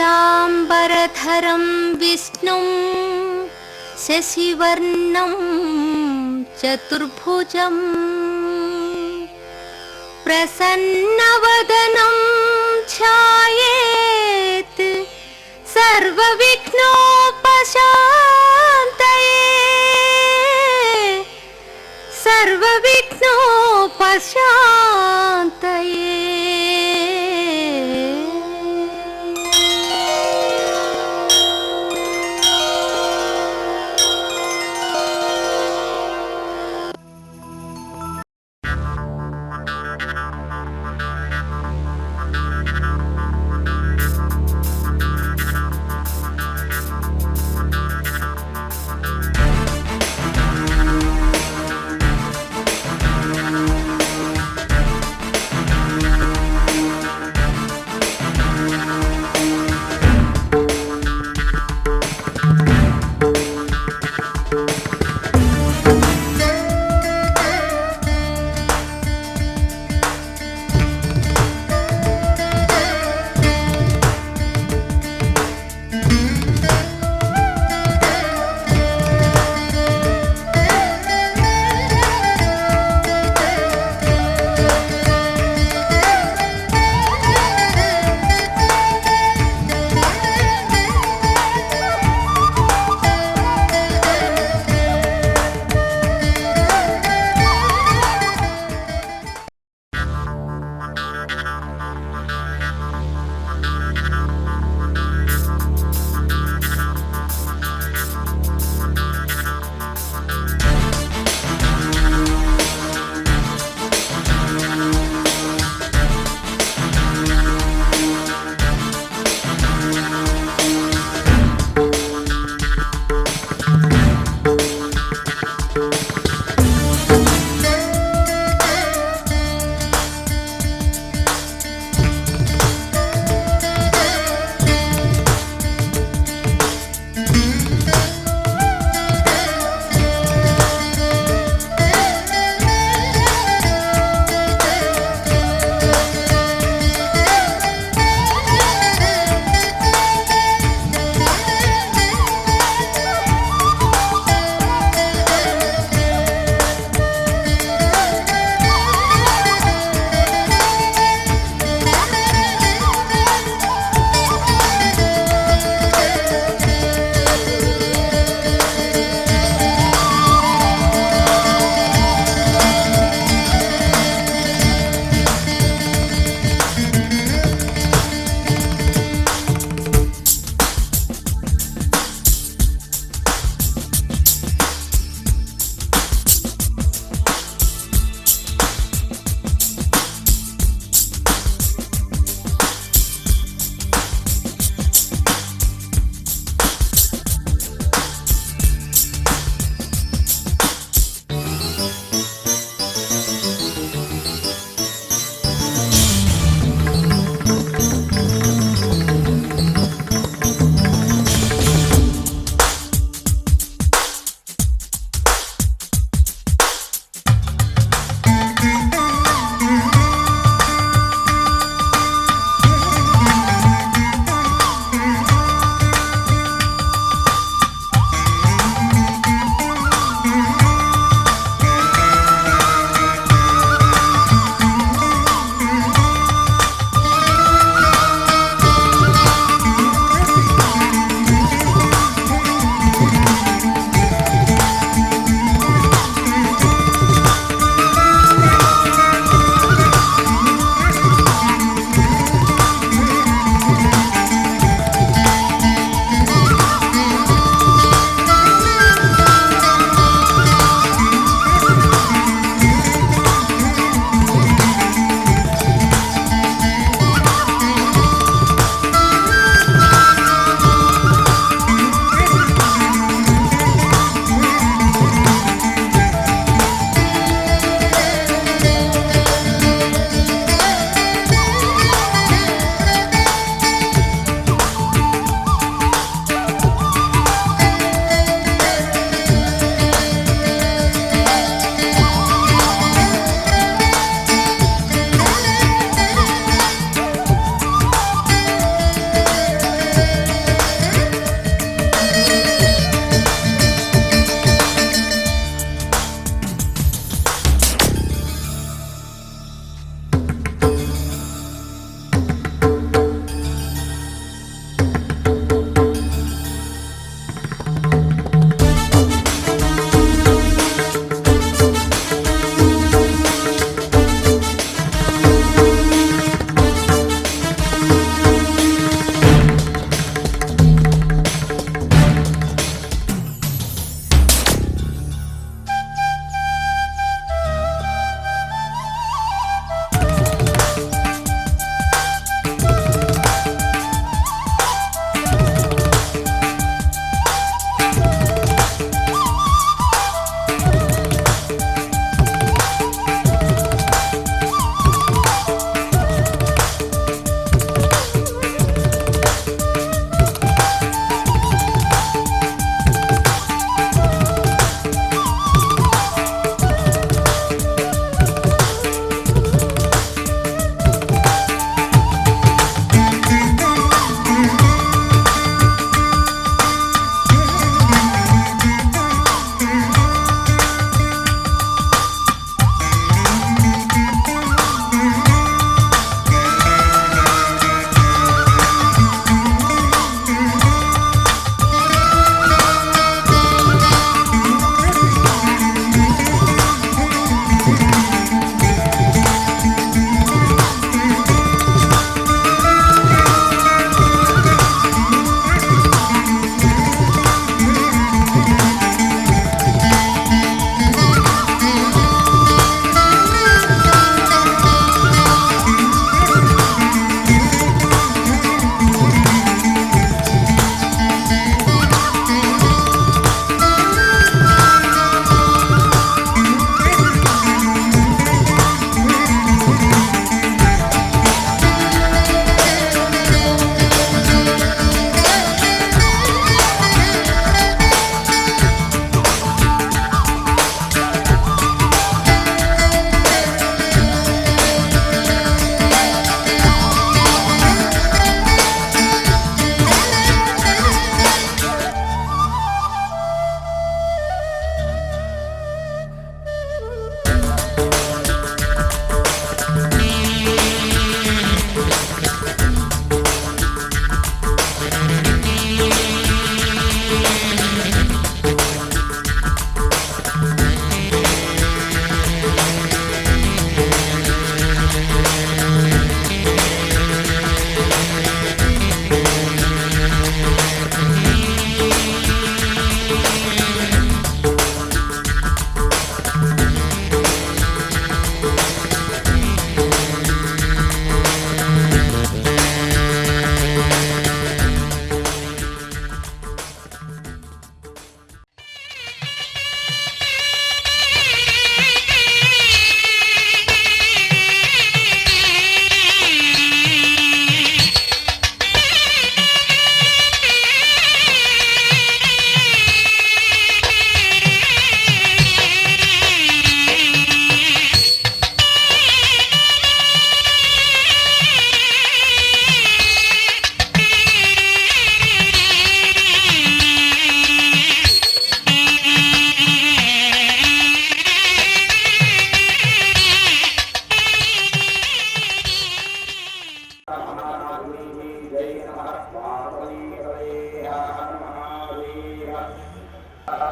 शुक्लाम्बरधरं विष्णुं शशिवर्णं चतुर्भुजं प्रसन्नवदनं ध्यायेत् सर्वविघ्नोपशान्तये सर्वविघ्नोपशान्तये।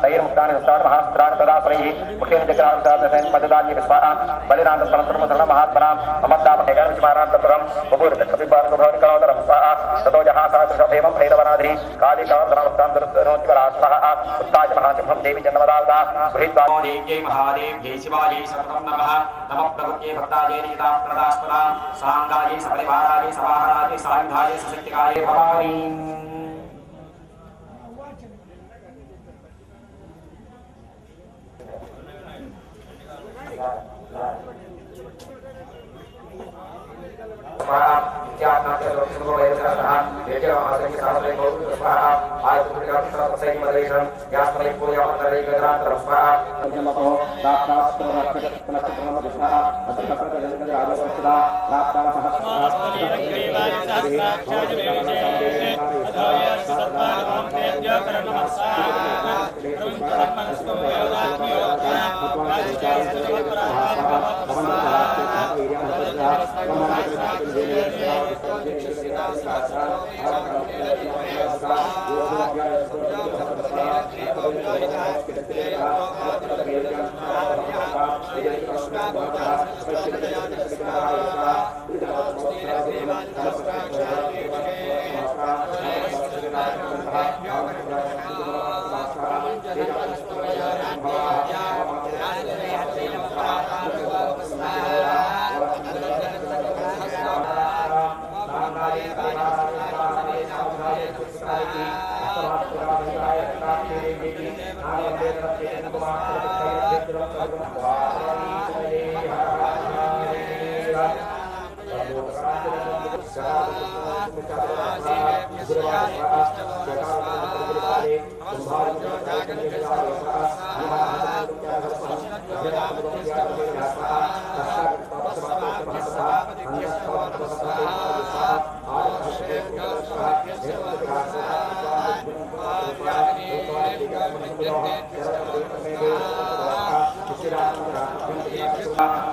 तैर्मुक्तानि दत्तानि महास्त्राणि तदा प्रैः मुखेन चक्रानुसारदशेन पददानि विस्वाः बलिनान्तसमन्तरमुसरणं महात्मनां ममद्दामहेगर्विस्मारान्तपुरं बभूरितकपिबार्गभवनि करोदरं स्वाः ततो जहासादृशभेमं भैरवनाधिः काली कवन्दनमुत्तान्तरनोत्तिवरास्वाः उत्ताय महासिंहं देवी जन्मदावदा गृहीत्वा देव्यै महादेव्यै शिवायै सततं नमः नमः प्रभुत्यै भक्तायै नीताप्रदास्पदां साङ्गायै सपरिवारायै सवाहनायै सायुधायै सशक्तिकायै भवानी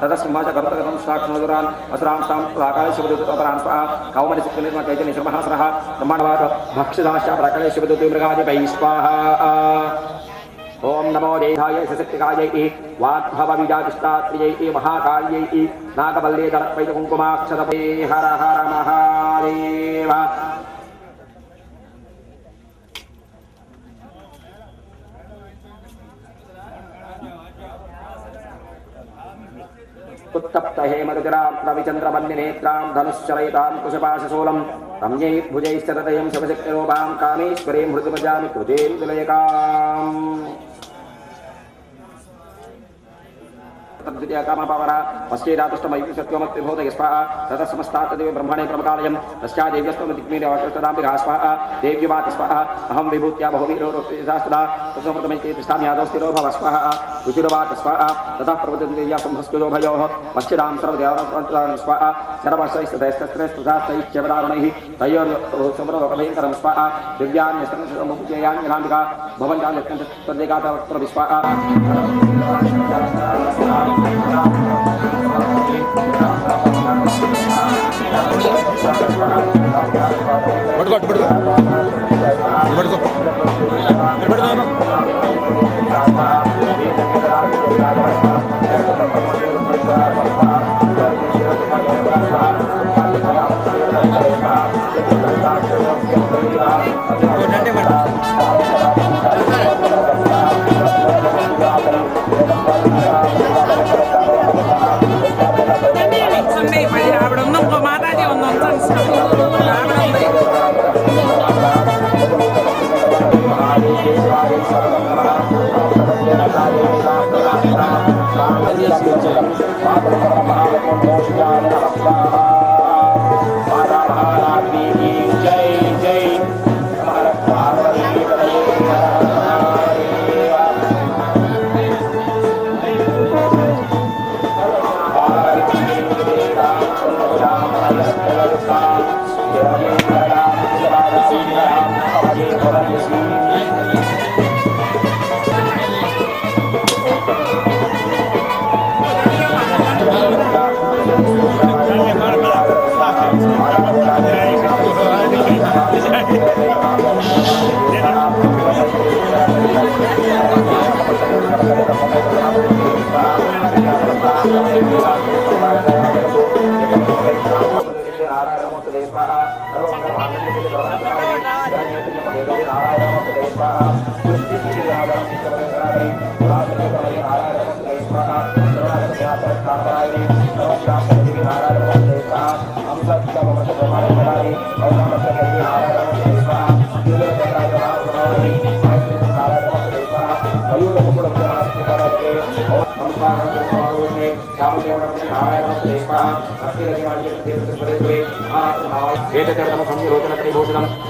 तदस्माच कर्तकं साक्षणोदरान् असुरांस्तां प्राकाले शिवदूतपरान् स्वाहा कौमनि सिक्खनिर्मा कैजनि सर्वहस्रः ब्रह्माण्डवाद भक्षिदाश्च प्राकाले शिवदूते मृगादिपै स्वाहा ओम नमो देहाय सशक्तिकायै वाग्भवविजातिष्ठात्रियै महाकाल्यै नागबल्ले दलपैकुङ्कुमाक्षतपे हर हर महादेव उत्तप्त हेमरुचिरां रविचन्द्रवन्यनेत्रां धनुश्चलयितां कुशपाशशूलं रम्यै भुजैश्चततयं शिवशक्तिरूपां कामेश्वरीं हृदिभजामि कृतें तुलयकाम् कामपावरा पश्चेदातुष्टमयि सत्वमत्रिभूतय स्वाहा ततः समस्तात्तदेव ब्रह्मणे प्रमकालयं तस्यादेव्यस्त्वमदिग्मीडवाकृष्टदाम्बिका स्वाहा देव्यवाति स्वाहा अहं विभूत्या बहुवीरोशास्त्रा तत्समृतमैते तिष्ठामि यादवस्थिरो भव स्वाहा रुचिरवाति स्वाहा ततः प्रवृत्तिया संहस्कृतोभयोः पश्चिदां सर्वदेवतां स्वाहा सर्वशैस्तैस्तैश्चवदारुणैः तयोर्समरोभयङ्करं स्वाहा दिव्यान्यस्तमुपजयान्यलाम्बिका भवन्तान्यत्यन्तर्देगातः स्वाहा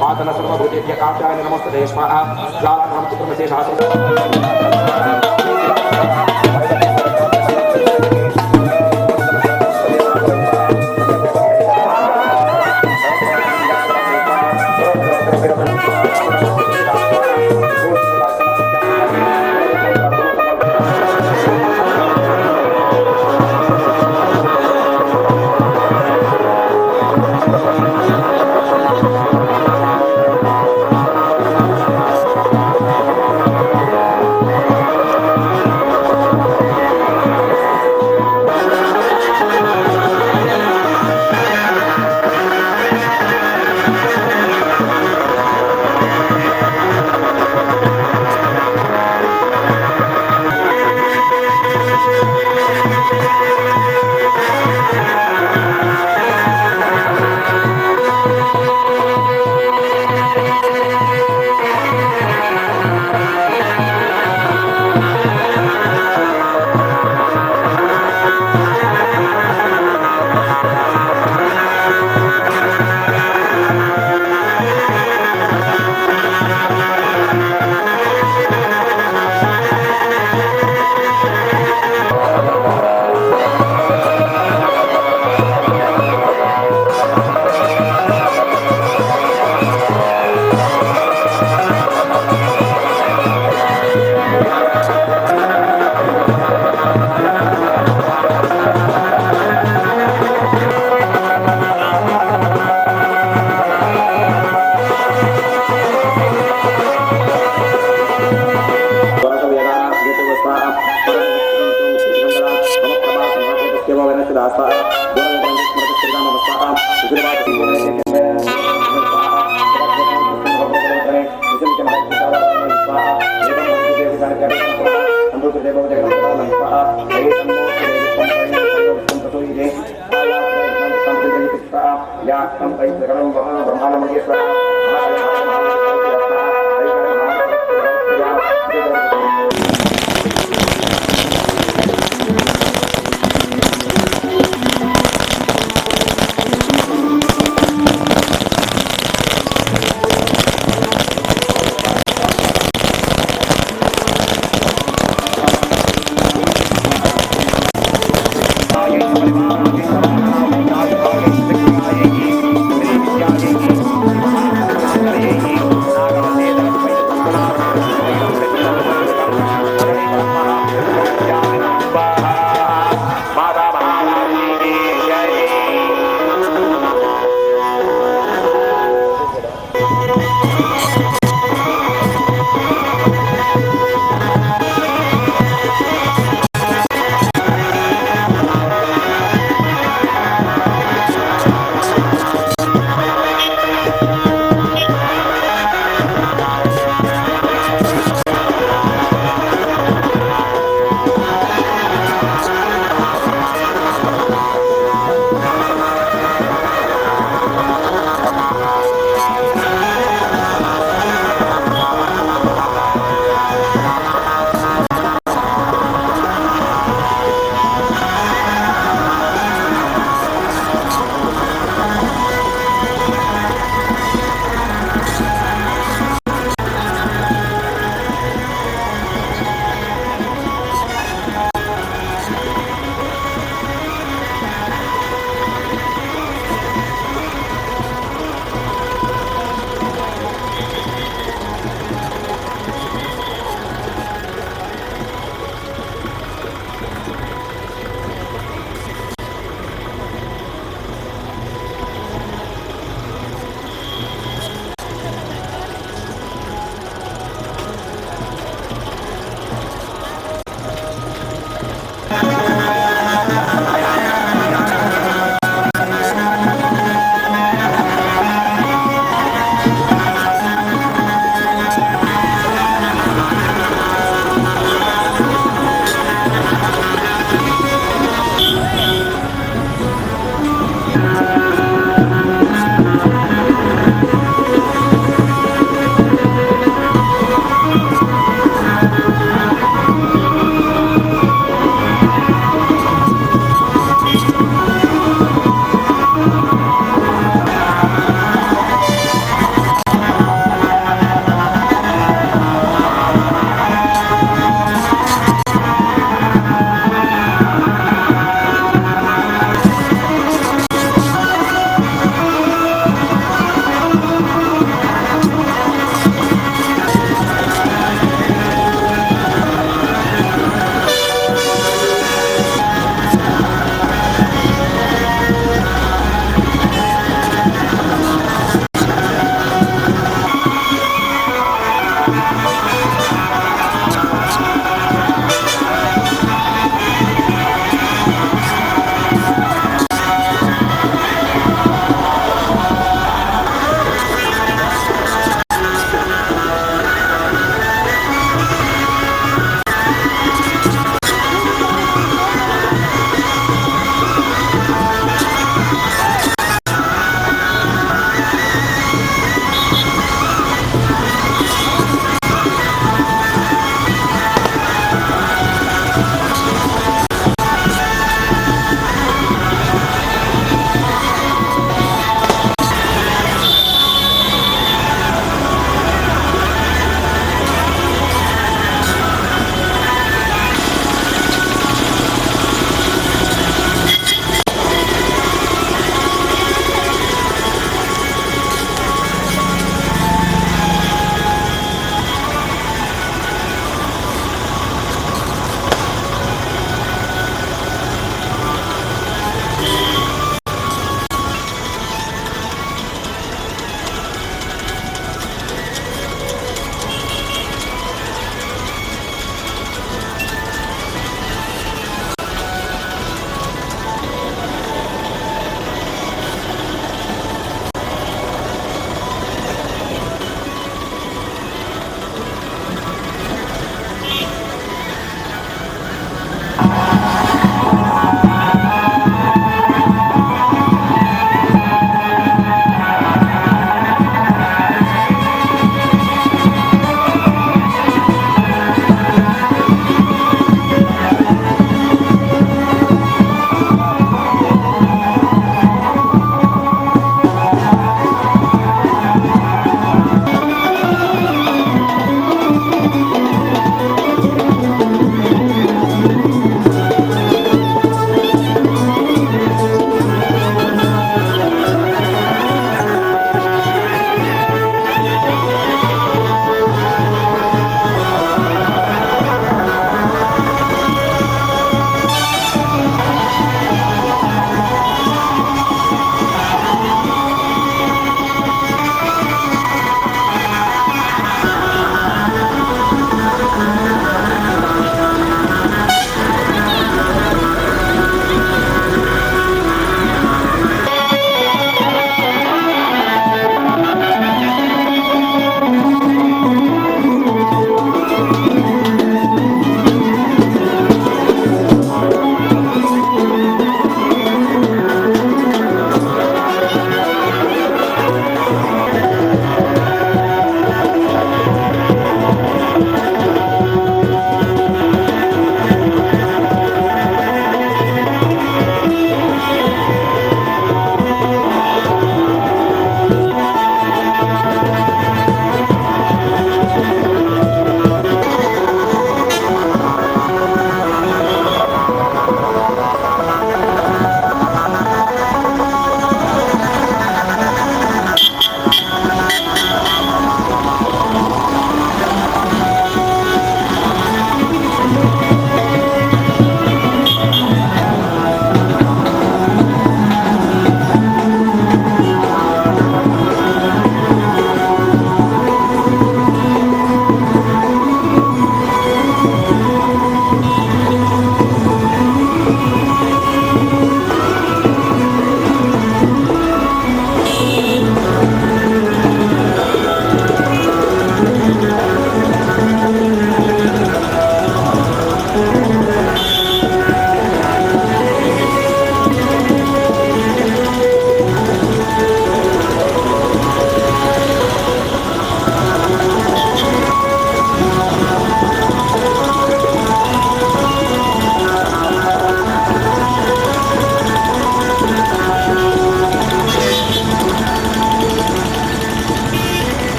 पातन सर्वभूतेभ्य काव्याय नमस्ते स्वाहा जालकं चित्रमशेषासु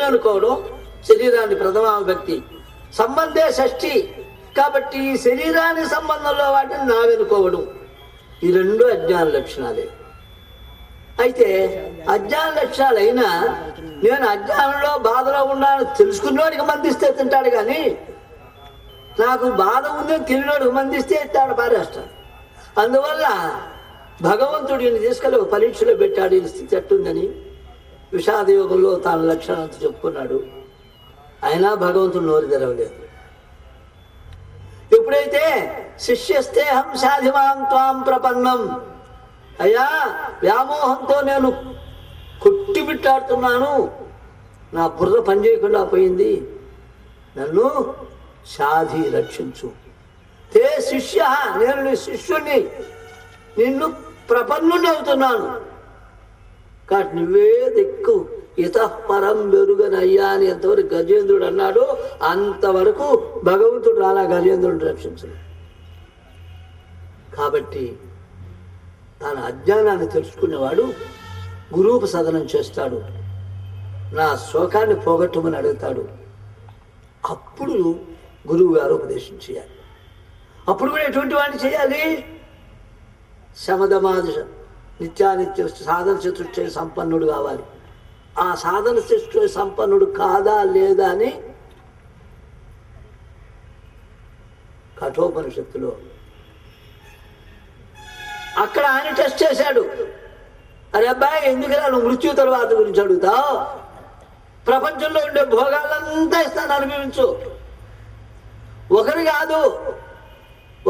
నేననుకోవడం శరీరాన్ని ప్రథమా విభక్తి, సంబంధే షష్ఠి కాబట్టి ఈ శరీరానికి సంబంధంలో వాటిని నావెనుకోవడం, ఈ రెండు అజ్ఞాన లక్షణాలే. అయితే అజ్ఞాన లక్షణాలైనా నేను అజ్ఞానంలో బాధలో ఉన్నానని తెలుసుకున్నవాడికి మందిస్తే తింటాడు, కానీ నాకు బాధ ఉందని తెలియనోడికి మందిస్తే ఇస్తాడు, పారేస్తాడు. అందువల్ల భగవంతుడిని తీసుకెళ్ళి ఒక పరీక్షలో పెట్టాడు, ఈ స్థితి ఎట్టుందని. విషాద యోగంలో తన లక్షణాలతో చెప్పుకున్నాడు. అయినా భగవంతుడు నోరు తెరవలేదు. ఎప్పుడైతే శిష్యస్తేహం సాధిమాం త్వాం ప్రపన్నం, అయ్యా వ్యామోహంతో నేను కొట్టిబిట్టాడుతున్నాను, నా బుర్ర పనిచేయకుండా పోయింది, నన్ను సాధి రక్షించు. తే శిష్య, నేను నీ శిష్యుణ్ణి, నిన్ను ప్రపన్నుని అవుతున్నాను, కాబట్టి నువ్వే దిక్కు, ఇతఃపరం వెరుగనయ్యా అని ఎంతవరకు గజేంద్రుడు అన్నాడో అంతవరకు భగవంతుడు అలా గజేంద్రుడిని రక్షించడు. కాబట్టి తన అజ్ఞానాన్ని తెలుసుకునేవాడు గురువు సదనం చేస్తాడు, నా శోకాన్ని పోగొట్టమని అడుగుతాడు. అప్పుడు గురువు గారు ఉపదేశం చేయాలి. అప్పుడు కూడా ఎటువంటి వాడిని చేయాలి? శమదమాది నిత్యానిత్య సాధన చతుష్టయ సంపన్నుడు కావాలి. ఆ సాధన చతుష్టయ సంపన్నుడు కాదా లేదా అని కఠోపనిషత్తులో అక్కడ ఆయన టెస్ట్ చేశాడు. అరే అబ్బాయి, ఎందుకలా నువ్వు మృత్యు తర్వాత గురించి అడుగుతావు? ప్రపంచంలో ఉండే భోగాలంతా ఇస్తాను, అనుభవించు. ఒకరి కాదు,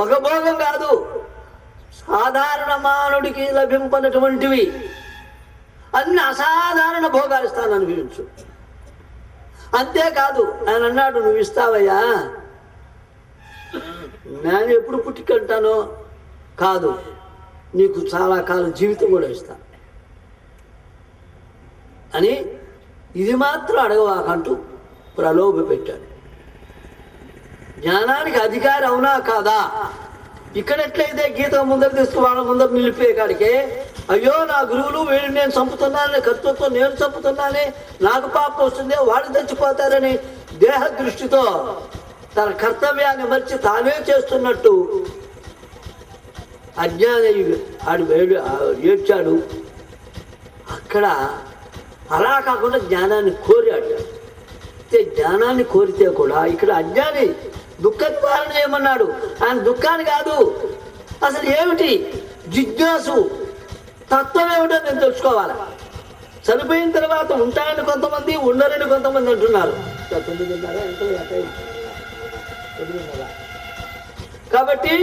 ఒక భోగం కాదు, సాధారణ మానవుడికి లభింపనటువంటివి అన్ని అసాధారణ భోగాలు ఇస్తాను, అనుభవించు. అంతేకాదు ఆయన అన్నాడు, నువ్వు ఇస్తావయ్యా, నేను ఎప్పుడు పుట్టుకంటానో కాదు, నీకు చాలా కాలం జీవితం కూడా ఇస్తాను అని ఇది మాత్రం అడగవాకంటూ ప్రలోభ పెట్టాడు. జ్ఞానానికి అధికారి అవునా కాదా? ఇక్కడ ఎట్లయితే గీత ముందర తీసుకు వాళ్ళ ముందర నిలిపే కాడికే, అయ్యో నా గురువులు వీళ్ళు నేను చంపుతున్నానని, కర్తృత్వం నేను చంపుతున్నానే, నాకు పాపం వస్తుంది, వాళ్ళు చచ్చిపోతారని దేహ దృష్టితో తన కర్తవ్యాన్ని మర్చి తానే చేస్తున్నట్టు అజ్ఞాని ఆడు ఏడ్చాడు. అక్కడ అలా కాకుండా జ్ఞానాన్ని కోరాడు. అయితే జ్ఞానాన్ని కోరితే కూడా ఇక్కడ అజ్ఞాని దుఃఖ నివారణ చేయమన్నాడు. ఆయన దుఃఖాన్ని కాదు, అసలు ఏమిటి జిజ్ఞాసు తత్వం ఏమిటో నేను తెలుసుకోవాలి. చనిపోయిన తర్వాత ఉంటాయని కొంతమంది, ఉండరని కొంతమంది అంటున్నారు. కాబట్టి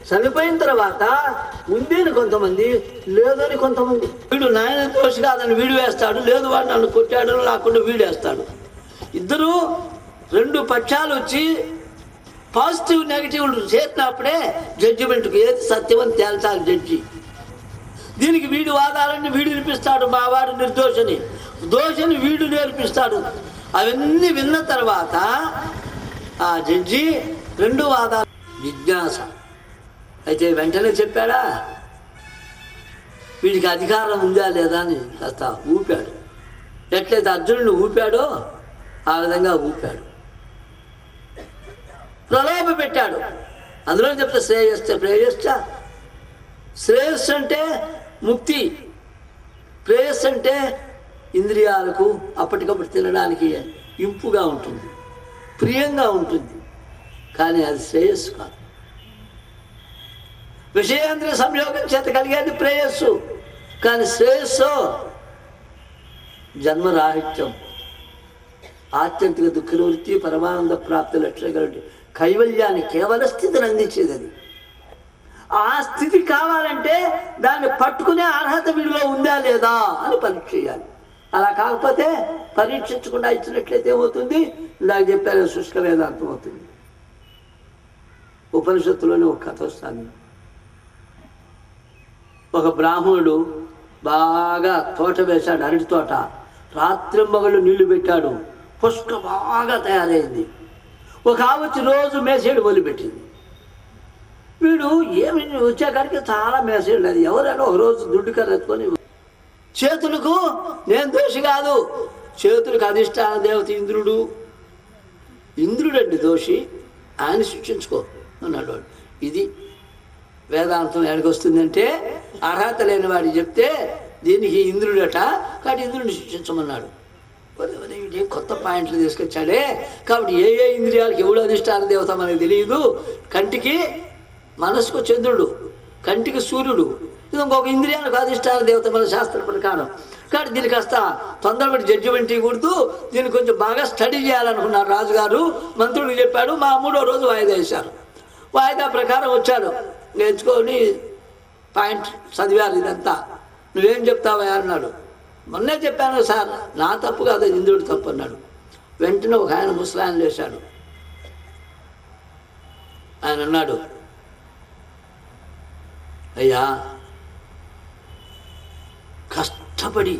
చనిపోయిన తర్వాత ఉంది అని కొంతమంది, లేదని కొంతమంది. వీడు నాయన దోషి కాదని వీడు వేస్తాడు, లేదు వాడు నన్ను కొట్టాడు లేకుండా వీడు వేస్తాడు. ఇద్దరు రెండు పక్షాలు వచ్చి పాజిటివ్ నెగిటివ్ చేసినప్పుడే జడ్జిమెంట్కి ఏది సత్యమని తేల్చాలి జడ్జి. దీనికి వీడు వాదాలన్నీ వీడు వినిపిస్తాడు, మా వాడు నిర్దోషని, దోషని వీడు నేర్పిస్తాడు. అవన్నీ విన్న తర్వాత ఆ జడ్జి రెండు వాదాలు జిజ్ఞాస అయితే వెంటనే చెప్పాడా, వీడికి అధికారం ఉందా లేదా అని కాస్త ఊపాడు. ఎట్లయితే అర్జునుడిని ఊపాడో ఆ విధంగా ఊపాడు, ప్రలోభ పెట్టాడు. అందులో చెప్తే శ్రేయస్సు అంటే ముక్తి, ప్రేయస్సు అంటే ఇంద్రియాలకు అప్పటికప్పుడు తినడానికి ఇంపుగా ఉంటుంది, ప్రియంగా ఉంటుంది, కానీ అది శ్రేయస్సు కాదు. విషయేంద్రియ సంయోగం చేత కలిగేది ప్రేయస్సు, కానీ శ్రేయస్సు జన్మరాహిత్యం, ఆత్యంతిక దుఃఖ నివృత్తి, పరమానంద ప్రాప్తి లక్ష్యం కలిగి కైవల్యాన్ని కేవల స్థితిని అందించేది. అది ఆ స్థితి కావాలంటే దాన్ని పట్టుకునే అర్హత వీడిలో ఉందా లేదా అని పరీక్ష చేయాలి. అలా కాకపోతే పరీక్షించకుండా ఇచ్చినట్లయితే ఏమవుతుంది? ఇందాక చెప్పారు, శుష్క వేదాంతం అవుతుంది. ఉపనిషత్తులోనే ఒక కథ వస్తుంది. ఒక బ్రాహ్మణుడు బాగా తోట వేశాడు, అరటి తోట. రాత్రింబగళ్ళు నీళ్లు పెట్టాడు, పుష్క బాగా తయారైంది. ఒక ఆవచ్చి రోజు మేసేడు మొదలుపెట్టింది. వీడు ఏమి వచ్చేకాడికి చాలా మేసేడు. అది ఎవరైనా ఒక రోజు దుడ్డు కర్ర ఎత్తుకొని, చేతులకు నేను దోషి కాదు, చేతులకు అధిష్టాన దేవత ఇంద్రుడు. ఇంద్రుడండి దోషి, ఆయన శిక్షించుకో అన్నాడు వాడు. ఇది వేదాంతం ఎక్కడికి వస్తుందంటే, అర్హత లేని వాడికి చెప్తే దీనికి ఇంద్రుడట, కాబట్టి ఇంద్రుడిని శిక్షించమన్నాడు. ఇదే కొత్త పాయింట్లు తీసుకొచ్చాడే. కాబట్టి ఏ ఏ ఇంద్రియాలకు ఎవడు అధిష్టాన దేవత మనకు తెలియదు. కంటికి మనసుకు చంద్రుడు, కంటికి సూర్యుడు, ఇది ఇంకొక ఇంద్రియాలకు అధిష్టాన దేవత మన శాస్త్ర ప్రకారం. కాబట్టి దీనికి కాస్త తొందరపడి జడ్జిమెంట్ ఇవ్వకూడదు, దీన్ని కొంచెం బాగా స్టడీ చేయాలనుకున్నారు రాజుగారు. మంత్రుడికి చెప్పాడు. మా 3వ రోజు వాయిదా వేశారు. వాయిదా ప్రకారం వచ్చాడు, నేర్చుకొని పాయింట్ చదివారు. ఇదంతా నువ్వేం చెప్తావా అన్నాడు. మొన్నే చెప్పాను సార్, నా తప్పు కాదు, ఇంద్రుడు తప్పు అన్నాడు. వెంటనే ఒక ఆయన ముసలాయన లేచాడు. ఆయన అన్నాడు, అయ్యా కష్టపడి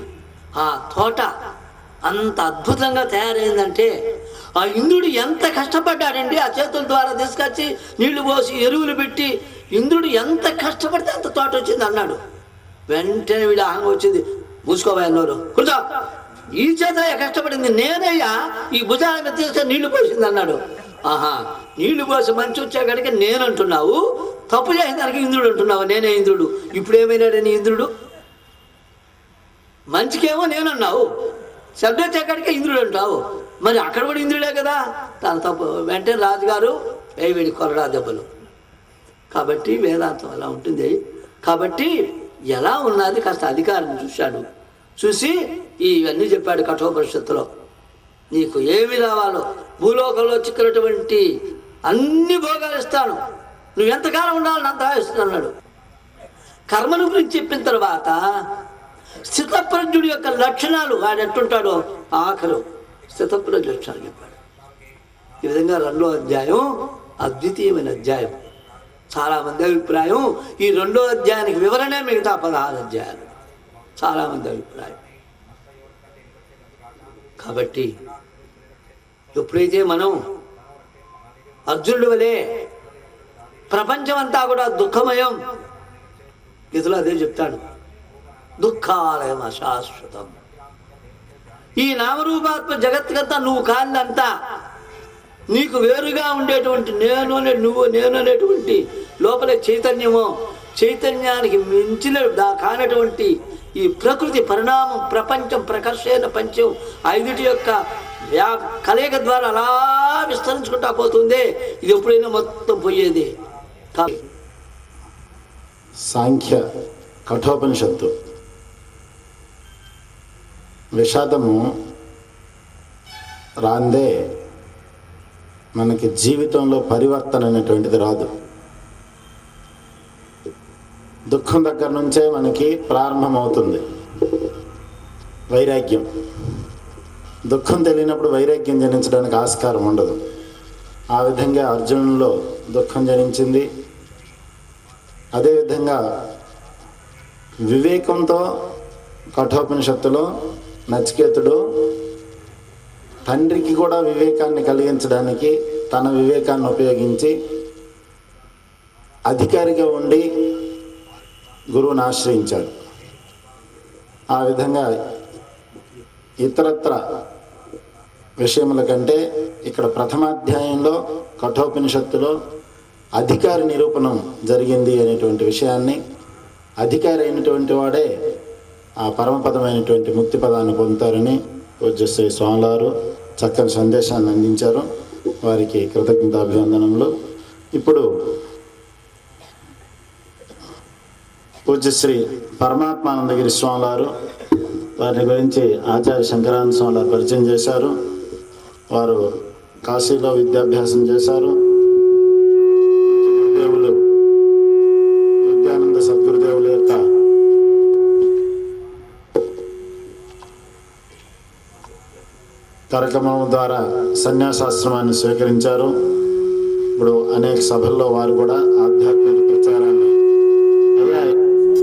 ఆ తోట అంత అద్భుతంగా తయారైందంటే ఆ ఇంద్రుడు ఎంత కష్టపడ్డాడండి. ఆ చేతుల ద్వారా తీసుకొచ్చి నీళ్లు పోసి ఎరువులు పెట్టి ఇంద్రుడు ఎంత కష్టపడితే అంత తోట వచ్చింది అన్నాడు. వెంటనే వీడు ఆహంగా వచ్చింది. మూసుకోబోయే నోరు, కూర్చో, ఈ చేత కష్టపడింది నేనయ్యా, ఈ భుజాల మీద తీసుకొని నీళ్లు పోసింది అన్నాడు. ఆహా, నీళ్లు పోసి మంచి వచ్చేకాడికి నేనంటున్నావు, తప్పు చేసిన దానికి ఇంద్రుడు అంటున్నావు. నేనే ఇంద్రుడు. ఇప్పుడు ఏమైనాడని ఇంద్రుడు? మంచికేమో నేనన్నావు, శబ్దం వచ్చేకాడికే ఇంద్రుడు అంటావు. మరి అక్కడ కూడా ఇంద్రుడే కదా, తన తప్పు. వెంటనే రాజుగారు వీడి కొరడా దెబ్బలు. కాబట్టి వేదాంతం అలా ఉంటుంది. కాబట్టి ఎలా ఉన్నది కాస్త అధికారం చూశాడు. చూసి ఇవన్నీ చెప్పాడు కఠోపనిషత్తులో. నీకు ఏమి రావాలో, భూలోకంలో చిక్కినటువంటి అన్ని భోగాలు ఇస్తాను, నువ్వు ఎంతకాలం ఉండాలని అంత ఇస్తున్నాడు. కర్మల గురించి చెప్పిన తర్వాత స్థితప్రజ్ఞుడి యొక్క లక్షణాలు వాడు ఎట్టుంటాడో ఆఖరు స్థితప్రజ్ఞ లక్షణాలు చెప్పాడు. ఈ విధంగా 2వ అధ్యాయం అద్వితీయమైన అధ్యాయం. చాలామంది అభిప్రాయం ఈ 2వ అధ్యాయానికి వివరణే మిగతా 16 అధ్యాయాలు. చాలామంది అభిప్రాయం. కాబట్టి ఎప్పుడైతే మనం అర్జునుడి వలె ప్రపంచం అంతా కూడా దుఃఖమయం, గీతలో అదే చెప్తాడు, దుఃఖాలయం అశాశ్వతం. ఈ నామరూపాత్మ జగత్తుకంతా నువ్వు కాందంతా, నీకు వేరుగా ఉండేటువంటి నేను అనేటువంటి లోపల చైతన్యమో, చైతన్యానికి మించిన కానటువంటి ఈ ప్రకృతి పరిణామం, ప్రపంచం, ప్రకర్షణ పంచం, 5 యొక్క కలయిక ద్వారా అలా విస్తరించుకుంటా పోతుంది. ఇది ఎప్పుడైనా మొత్తం పోయేది. సాంఖ్య కఠోపనిషత్తు. విషాదము రాందే మనకి జీవితంలో పరివర్తన అనేటువంటిది రాదు. దుఃఖం దగ్గర నుంచే మనకి ప్రారంభమవుతుంది వైరాగ్యం. దుఃఖం తెలియనప్పుడు వైరాగ్యం జనించడానికి ఆస్కారం ఉండదు. ఆ విధంగా అర్జునులో దుఃఖం జనించింది. అదేవిధంగా వివేకంతో కఠోపనిషత్తులో నచికేతుడు తండ్రికి కూడా వివేకాన్ని కలిగించడానికి తన వివేకాన్ని ఉపయోగించి అధికారిగా ఉండి గురువుని ఆశ్రయించాడు. ఆ విధంగా ఇతరత్ర విషయముల కంటే ఇక్కడ ప్రథమాధ్యాయంలో కఠోపనిషత్తులో అధికారి నిరూపణం జరిగింది అనేటువంటి విషయాన్ని, అధికారి అయినటువంటి వాడే ఆ పరమపదమైనటువంటి ముక్తి పదాన్ని పొందుతారని పూజ్యశ్రీ స్వాములారు చక్కని సందేశాన్ని అందించారు. వారికి కృతజ్ఞతాభివందనములు. ఇప్పుడు పూజ్యశ్రీ పరమాత్మానందగిరి స్వాములారు, వారి గురించి ఆచార్య శంకరానంద స్వాములారు పరిచయం చేశారు. వారు కాశీలో విద్యాభ్యాసం చేశారు. గురుదేవులు విద్యానంద సద్గురుదేవుల యొక్క కార్యక్రమం ద్వారా సన్యాసాశ్రమాన్ని స్వీకరించారు. ఇప్పుడు అనేక సభల్లో వారు కూడా ఆధ్యాత్మిక ప్రచారాన్ని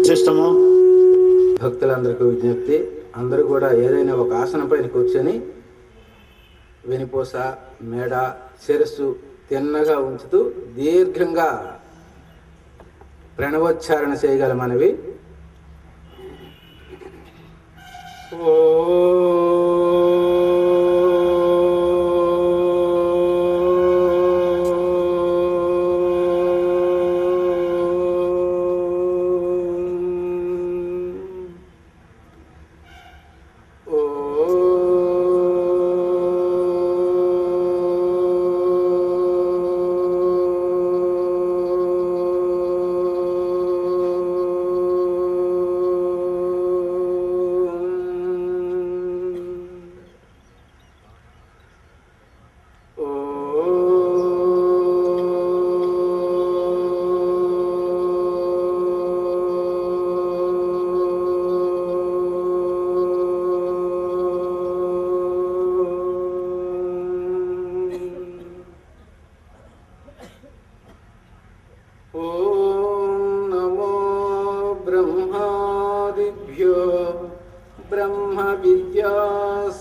చేస్తాము. భక్తులందరికీ విజ్ఞప్తి, అందరూ కూడా ఏదైనా ఒక ఆసనం పైన కూర్చొని వెనుపూస, మేడ, శిరస్సు తిన్నగా ఉంచుతూ దీర్ఘంగా ప్రణవోచ్చారణ చేయగలమనవి. ఓ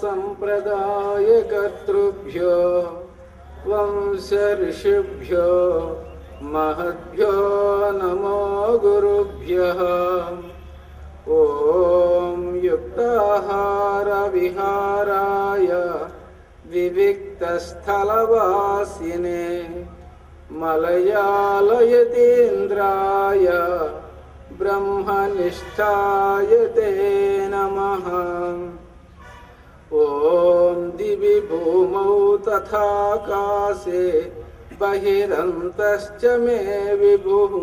సంప్రదాయకర్తృభ్యో వంశ ఋషిభ్యో మహద్భ్యో నమో గురుభ్యః. ఓం యుక్తాహార విహారాయ వివిక్తస్థలవాసినే మలయాళయతీంద్రాయ బ్రహ్మనిష్ఠాయ తే నమః. ఓం దివి భూమౌ తథాకాశే బహిరంతశ్చ మే విభుః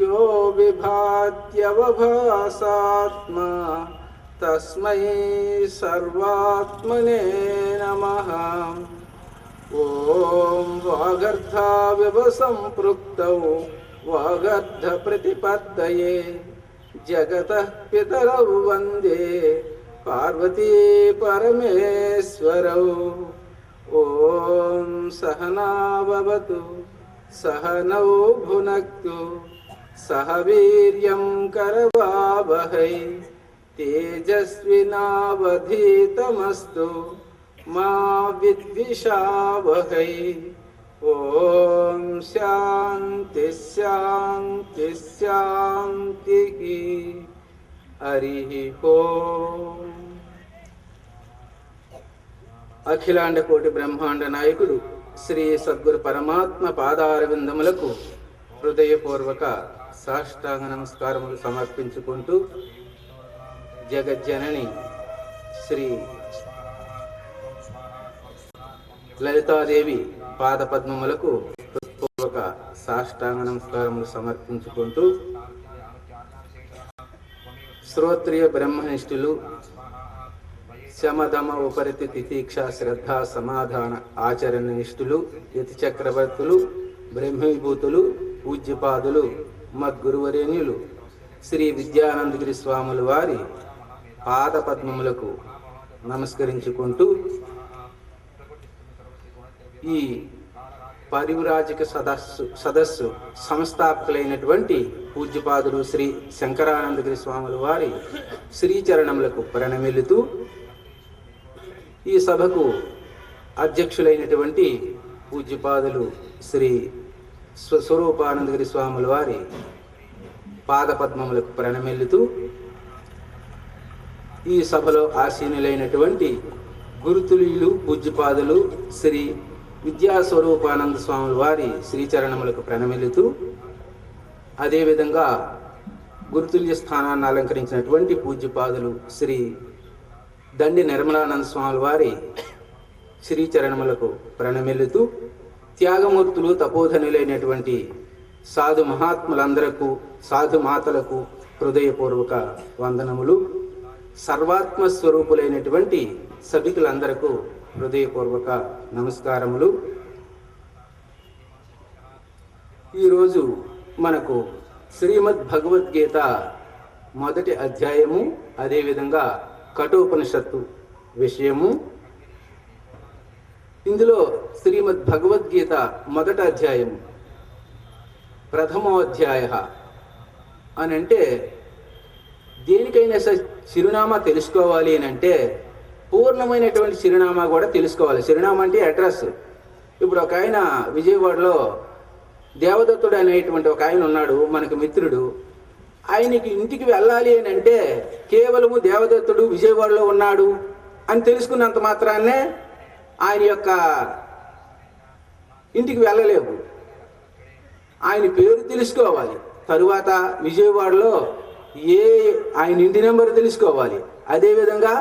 యో విభాత్యవభాసాత్మా తస్మై సర్వాత్మనే నమః. ఓం వాగర్ధావివ సంపృక్తౌ వాగర్ధ ప్రతిపత్తయే జగతః పితరౌ వందే పార్వతీ పరమేశ్వరౌ. ఓం సహనావతు సహనౌ భునక్తు సహ వీర్యం కరవావహై తేజస్వినావధీతమస్తు మా విద్విషావహై. ఓం శాంతి శాంతి శాంతి. హరి ఓం. అఖిలాండ కోటి బ్రహ్మాండ నాయకుడు శ్రీ సద్గురు పరమాత్మ పాదారవిందములకు హృదయపూర్వక సాష్టాంగ నమస్కారములు సమర్పించుకుంటూ జగజ్జనని శ్రీ లలితాదేవి పాదపద్మములకు హృదయపూర్వక సాష్టాంగ నమస్కారములు సమర్పించుకుంటూ శ్రోత్రియ బ్రహ్మనిష్ఠులు శమధమ ఉపరితి తితీక్ష శ్రద్ధ సమాధాన ఆచరణ నిష్ఠులు యతి చక్రవర్తులు బ్రహ్మవిభూతులు పూజ్యపాదులు మద్గురువరేణ్యులు శ్రీ విద్యానందగిరి స్వాముల వారి పాదపద్మములకు నమస్కరించుకుంటూ ఈ పరివ్రాజక సదస్సు సంస్థాపకులైనటువంటి పూజ్యపాదులు శ్రీ శంకరానందగిరి స్వాముల వారి శ్రీచరణములకు ప్రణమిల్లుతూ ఈ సభకు అధ్యక్షులైనటువంటి పూజ్యపాదులు శ్రీ స్వరూపానందగిరి స్వాముల వారి పాదపద్మములకు ప్రణమిల్లుతూ ఈ సభలో ఆసీనులైనటువంటి గురుతులీయులు పూజ్యపాదులు శ్రీ విద్యాస్వరూపానంద స్వాముల వారి శ్రీచరణములకు ప్రణమిల్లుతూ అదేవిధంగా గురుతుల్య స్థానాన్ని అలంకరించినటువంటి పూజ్యపాదులు శ్రీ దండి నిర్మలానంద స్వాముల వారి శ్రీచరణములకు ప్రణమిల్లుతూ త్యాగమూర్తులు తపోధనులైనటువంటి సాధు మహాత్ములందరకు సాధు మాతలకు హృదయపూర్వక వందనములు. సర్వాత్మస్వరూపులైనటువంటి సభికులందరకు హృదయపూర్వక నమస్కారములు. ఈరోజు మనకు శ్రీమద్ భగవద్గీత మొదటి అధ్యాయము అదేవిధంగా కఠోపనిషత్తు విషయము. ఇందులో శ్రీమద్ భగవద్గీత మొదటి అధ్యాయము ప్రథమోధ్యాయ అని అంటే దేనికైనా చిరునామా తెలుసుకోవాలి అని అంటే పూర్ణమైనటువంటి చిరునామా కూడా తెలుసుకోవాలి. చిరునామా అంటే అడ్రస్. ఇప్పుడు ఒక ఆయన విజయవాడలో దేవదత్తుడు అనేటువంటి ఒక ఆయన ఉన్నాడు, మనకు మిత్రుడు. ఆయనకి ఇంటికి వెళ్ళాలి అని అంటే కేవలము దేవదత్తుడు విజయవాడలో ఉన్నాడు అని తెలుసుకున్నంత మాత్రాన్నే ఆయన యొక్క ఇంటికి వెళ్ళలేవు. ఆయన పేరు తెలుసుకోవాలి, తరువాత విజయవాడలో ఆయన ఇంటి నెంబర్ తెలుసుకోవాలి, అదేవిధంగా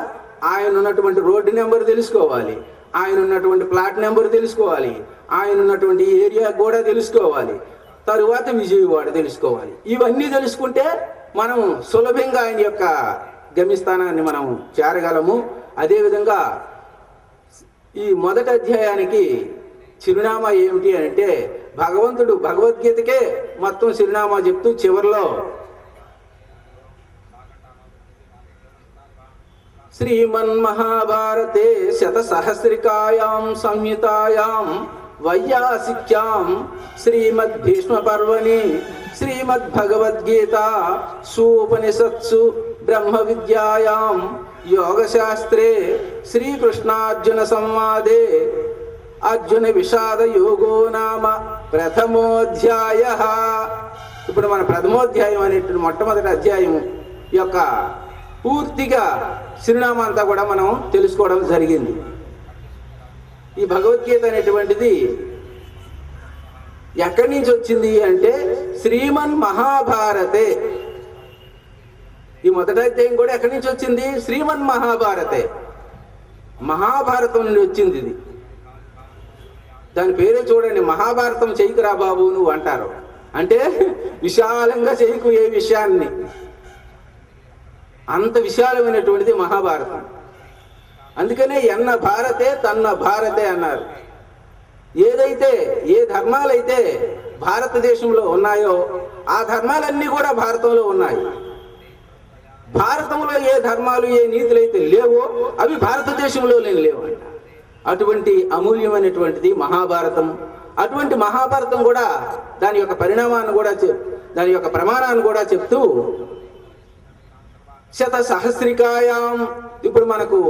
ఆయన ఉన్నటువంటి రోడ్డు నెంబర్ తెలుసుకోవాలి, ఆయన ఉన్నటువంటి ప్లాట్ నెంబర్ తెలుసుకోవాలి, ఆయన ఉన్నటువంటి ఏరియా కూడా తెలుసుకోవాలి, తరువాత విజయవాడ తెలుసుకోవాలి. ఇవన్నీ తెలుసుకుంటే మనం సులభంగా ఆయన యొక్క గమ్యస్థానాన్ని మనం చేరగలము. అదేవిధంగా ఈ మొదటి అధ్యాయానికి చిరునామా ఏమిటి అంటే భగవంతుడు భగవద్గీతకే మొత్తం చిరునామా చెప్తూ చివరిలో శ్రీమన్మహాభారతే శతసహస్రికాయాం సంహితాయాం వైయాసిక్యాం శ్రీమద్భీష్మ పర్వణి శ్రీమద్భగవద్గీత సూపనిషత్సు బ్రహ్మ విద్యాయాం యోగశాస్త్రే శ్రీకృష్ణార్జున సంవాదే అర్జున విషాద యోగో నామ ప్రథమోధ్యాయ. ఇప్పుడు మన ప్రథమోధ్యాయం అనేటువంటి మొట్టమొదటి అధ్యాయం యొక్క పూర్తిగా చిరునామా అంతా కూడా మనం తెలుసుకోవడం జరిగింది. ఈ భగవద్గీత అనేటువంటిది ఎక్కడి నుంచి వచ్చింది అంటే శ్రీమన్ మహాభారతే. ఈ మొదటి అధ్యాయం కూడా ఎక్కడి నుంచి వచ్చింది? శ్రీమన్ మహాభారతే, మహాభారతం నుండి వచ్చింది ఇది. దాని పేరే చూడండి, మహాభారతం చేయకురా బాబు నువ్వు అంటారు. అంటే విశాలంగా చేయకు ఏ విషయాన్ని, అంత విశాలమైనటువంటిది మహాభారతం. అందుకనే ఎన్న భారతే తన్న భారతే అన్నారు. ఏదైతే ఏ ధర్మాలైతే భారతదేశంలో ఉన్నాయో ఆ ధర్మాలన్నీ కూడా భారతంలో ఉన్నాయి. భారతంలో ఏ ధర్మాలు ఏ నీతులైతే లేవో అవి భారతదేశంలో లేవు. అటువంటి అమూల్యమైనటువంటిది మహాభారతం. అటువంటి మహాభారతం కూడా దాని యొక్క పరిణామాన్ని కూడా దాని యొక్క ప్రమాణాన్ని కూడా చెప్తూ శత సహస్రికాయాం. ఇప్పుడు మనకు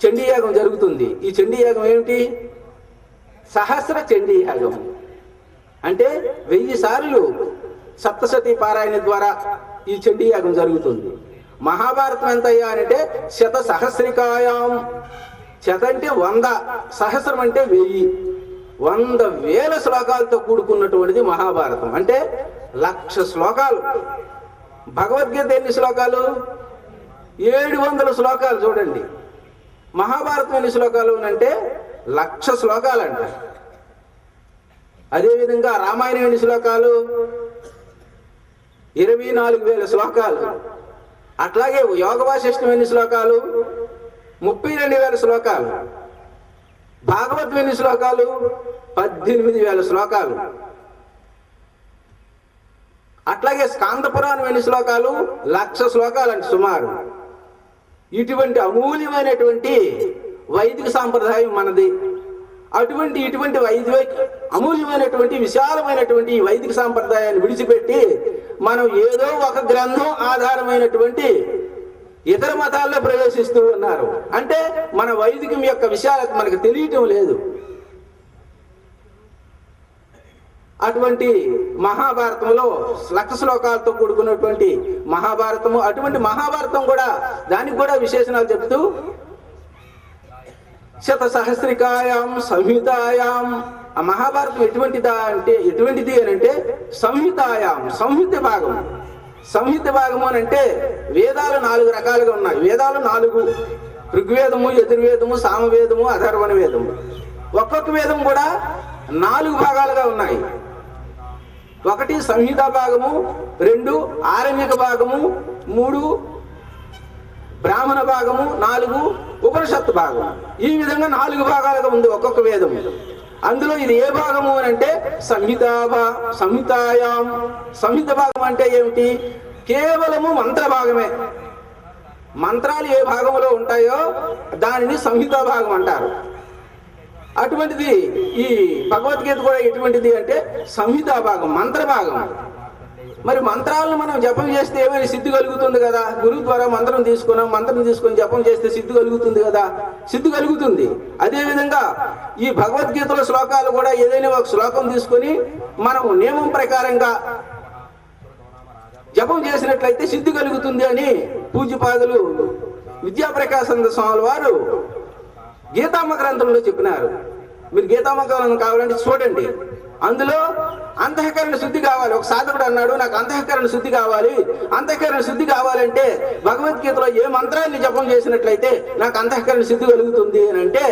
చండీయాగం జరుగుతుంది. ఈ చండీయాగం ఏమిటి? సహస్ర చండీయాగం అంటే 1000 సార్లు సప్తశతి పారాయణ ద్వారా ఈ చండీయాగం జరుగుతుంది. మహాభారతం ఎంతయ్యా అంటే శత సహస్రికాయాం. శత అంటే 100, సహస్రం అంటే 1000. 100,000 శ్లోకాలతో కూడుకున్నటువంటిది మహాభారతం. అంటే 1,00,000 శ్లోకాలు. భగవద్గీత ఎన్ని శ్లోకాలు? 700 శ్లోకాలు. చూడండి, మహాభారతం ఎన్ని శ్లోకాలు అంటే 1,00,000 శ్లోకాలు అంట. అదేవిధంగా రామాయణం ఎన్ని శ్లోకాలు? 24,000 శ్లోకాలు. అట్లాగే యోగ వాసిష్టం ఎన్ని శ్లోకాలు? 32,000 శ్లోకాలు. భాగవతం ఎన్ని శ్లోకాలు? 18,000 శ్లోకాలు. అట్లాగే స్కాంద పురాణం ఎన్ని శ్లోకాలు? 1,00,000 శ్లోకాలు అంటే సుమారు. ఇటువంటి అమూల్యమైనటువంటి వైదిక సాంప్రదాయం మనది. ఇటువంటి అమూల్యమైనటువంటి విశాలమైనటువంటి ఈ వైదిక సాంప్రదాయాన్ని విడిచిపెట్టి మనం ఏదో ఒక గ్రంథం ఆధారమైనటువంటి ఇతర మతాల్లో ప్రవేశిస్తూ ఉన్నారు. అంటే మన వైదికం యొక్క విశాలత మనకు తెలియటం లేదు. అటువంటి మహాభారతంలో 1,00,000 శ్లోకాలతో కూడుకున్నటువంటి మహాభారతము. అటువంటి మహాభారతం కూడా దానికి కూడా విశేషణాలు చెప్తూ శత సహస్రికాయాం సంహితాయాం. ఆ మహాభారతం ఎటువంటిది అని అంటే సంహితాయాం, సంహిత భాగం. సంహిత భాగము అని అంటే వేదాలు 4 రకాలుగా ఉన్నాయి. వేదాలు 4: ఋగ్వేదము, యజుర్వేదము, సామవేదము, అథర్వణ వేదము. ఒక్కొక్క వేదం కూడా 4 భాగాలుగా ఉన్నాయి. 1 సంహిత భాగము, 2 ఆరణ్యక భాగము, 3 బ్రాహ్మణ భాగము, 4 ఉపనిషత్తు భాగం. ఈ విధంగా 4 భాగాలుగా ఉంది ఒక్కొక్క వేదము. అందులో ఇది ఏ భాగము అని అంటే సంహితాయాం. సంహిత భాగం అంటే ఏమిటి? కేవలము మంత్ర భాగమే. మంత్రాలు ఏ భాగంలో ఉంటాయో దానిని సంహితా భాగం అంటారు. అటువంటిది ఈ భగవద్గీత కూడా ఎటువంటిది అంటే సంహితా భాగం, మంత్ర భాగం. మరి మంత్రాలను మనం జపం చేస్తే ఏమైనా సిద్ధి కలుగుతుంది కదా. గురువు ద్వారా మంత్రం తీసుకొని జపం చేస్తే సిద్ధి కలుగుతుంది కదా. సిద్ధి కలుగుతుంది. అదేవిధంగా ఈ భగవద్గీతలో శ్లోకాలు కూడా ఏదైనా ఒక శ్లోకం తీసుకొని మనం నియమం ప్రకారంగా జపం చేసినట్లయితే సిద్ధి కలుగుతుంది అని పూజ్యపాదులు విద్యాప్రకాశానంద స్వాముల వారు గీతామ్మ గ్రంథంలో చెప్పినారు. మీరు గీతామ్మ గ్రంథం కావాలంటే చూడండి. అందులో అంతఃకరణ శుద్ధి కావాలి. ఒక సాధకుడు అన్నాడు, నాకు అంతఃకరణ శుద్ధి కావాలి. అంతఃకరణ శుద్ధి కావాలంటే భగవద్గీతలో ఏ మంత్రాన్ని జపం చేసినట్లయితే నాకు అంతఃకరణ శుద్ధి కలుగుతుంది అని అంటే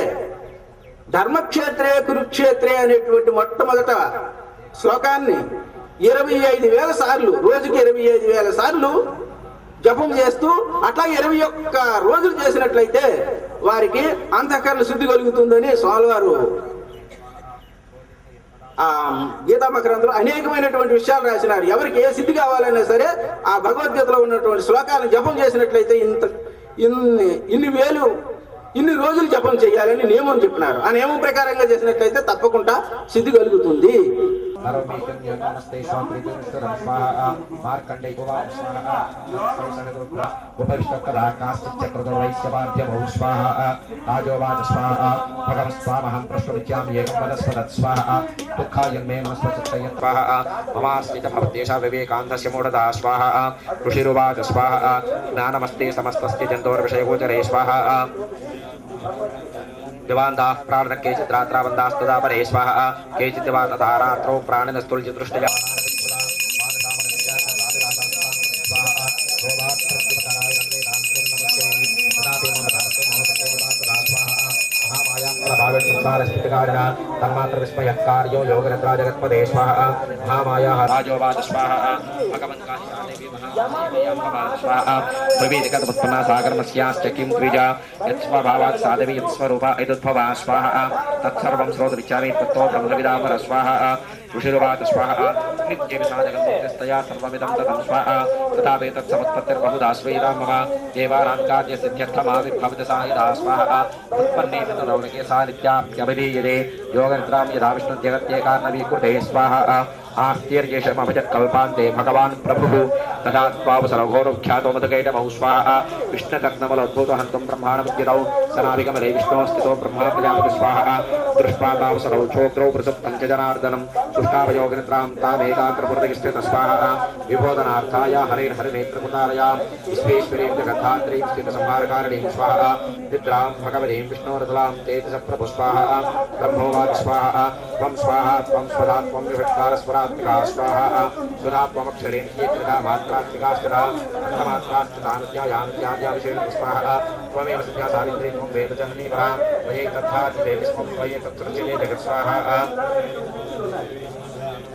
ధర్మక్షేత్రే కురుక్షేత్రే అనేటువంటి మొట్టమొదట శ్లోకాన్ని 25,000 సార్లు, రోజుకి 25,000 సార్లు జపం చేస్తూ అట్లా 21 రోజులు చేసినట్లయితే వారికి అంతఃకరణ శుద్ధి కలుగుతుందని స్వామివారు ఆ గీతామ్మ గ్రంథంలో అనేకమైనటువంటి విషయాలు రాసినారు. ఎవరికి ఏ సిద్ధి కావాలన్నా సరే ఆ భగవద్గీతలో ఉన్నటువంటి శ్లోకాలను జపం చేసినట్లయితే ఇన్ని రోజులు జపం చేయాలని నియమం చెప్పినారు. ఆ నియమం ప్రకారంగా చేసినట్లయితే తప్పకుండా సిద్ధి కలుగుతుంది. नमस्ते स्वाहा स्वाहा मार्कंडे भगवान स्वाहा उपविष्टकदाकाश्चक्रदवैश्यवाद्यमौ स्वाहा राजोवाच स्वाहा भगवस्वामहं प्रश्नविद्याम् एकं वनस्पतत् स्वाहा दुःखायन्मे वनस्पतित्रयं स्वाहा ममास्ति च भवत्येषा विवेकान्तस्य मूढता स्वाहा ऋषिरुवाच स्वाहा ज्ञानमस्ति समस्तस्य जन्तोर्विषयगोचरे स्वाहा दिवान्दाः प्राणः केचित् रात्रावन्दास्तदा परे स्वाहा केचित् वा तथा रात्रौ प्राणिनस्तुल्यदृष्टया तन्मात्र विस्मयकार्यो योगनिद्रा जगत्पदे स्वाहा महामाया राजोवाच स्वाहा भगवन्काशादेवी महामाया स्वाहा प्रवेदिकतपत्पन्ना सागरमस्याश्च किं द्विजा यत्स्वभावात् सादेवी यत्स्वरूपा यदुद्भवा स्वाहा तत्सर्वं श्रोतविचारे तत्तो ब्रह्मविदामर स्वाहा ऋषिरुवाच स्वाहा नित्यविषादगन्तस्तया सर्वमिदं ततं स्वाहा तथापि तत्समुत्पत्तिर्बहुधा स्वेदा मम देवानाङ्कार्यसिद्ध्यर्थमाविर्भवति साहिदा स्वाहा उत्पन्ने तदौलिके सा नित्याप्यभिधीयते योगनिद्रां यदा विष्णुजगत्येकार्णवीकृते स्वाहा आस्तीर्येषमभजत्कल्पान्ते भगवान् प्रभुः तदा त्वावसरघोरख्यातो मधुकैटमौ स्वाहा विष्णुतत्नमलोद्भूतहन्तं ब्रह्माणमुद्यतौ सनाभिकमले विष्णोः स्थितो ब्रह्मा प्रजापति स्वाहा दृष्ट्वा तावसरौ चोग्रौ प्रसुप्तं च जनार्दनं सुष्ठावयोगनिद्रां तामेकाग्रपुरतिष्ठित स्वाहा विबोधनार्थाय हरिर्हरिनेत्रकृतालयां विश्वेश्वरीं जगद्धात्रीं स्थितसंहारकारिणीं स्वाहा निद्रां भगवतीं विष्णोरतलां तेजसप्रभु स्वाहा ब्रह्मोवाच स्वाहा त्वं स्वाहा त्वं स्वधा त्वं विभट्कारस्वरात्मिका स्वाहा स्वधा त्वमक्षरेण चेत्रिका मात्रात्मिका स्थिता अर्थमात्रास्थिता नित्यायान्त्याद्याविषेण स्वाहा त्वमेव सत्या सावित्री त्वं वेदजननी परां त्वयि तथा देवी स्वं त्वयि तत्सृजिते जगत् स्वाहा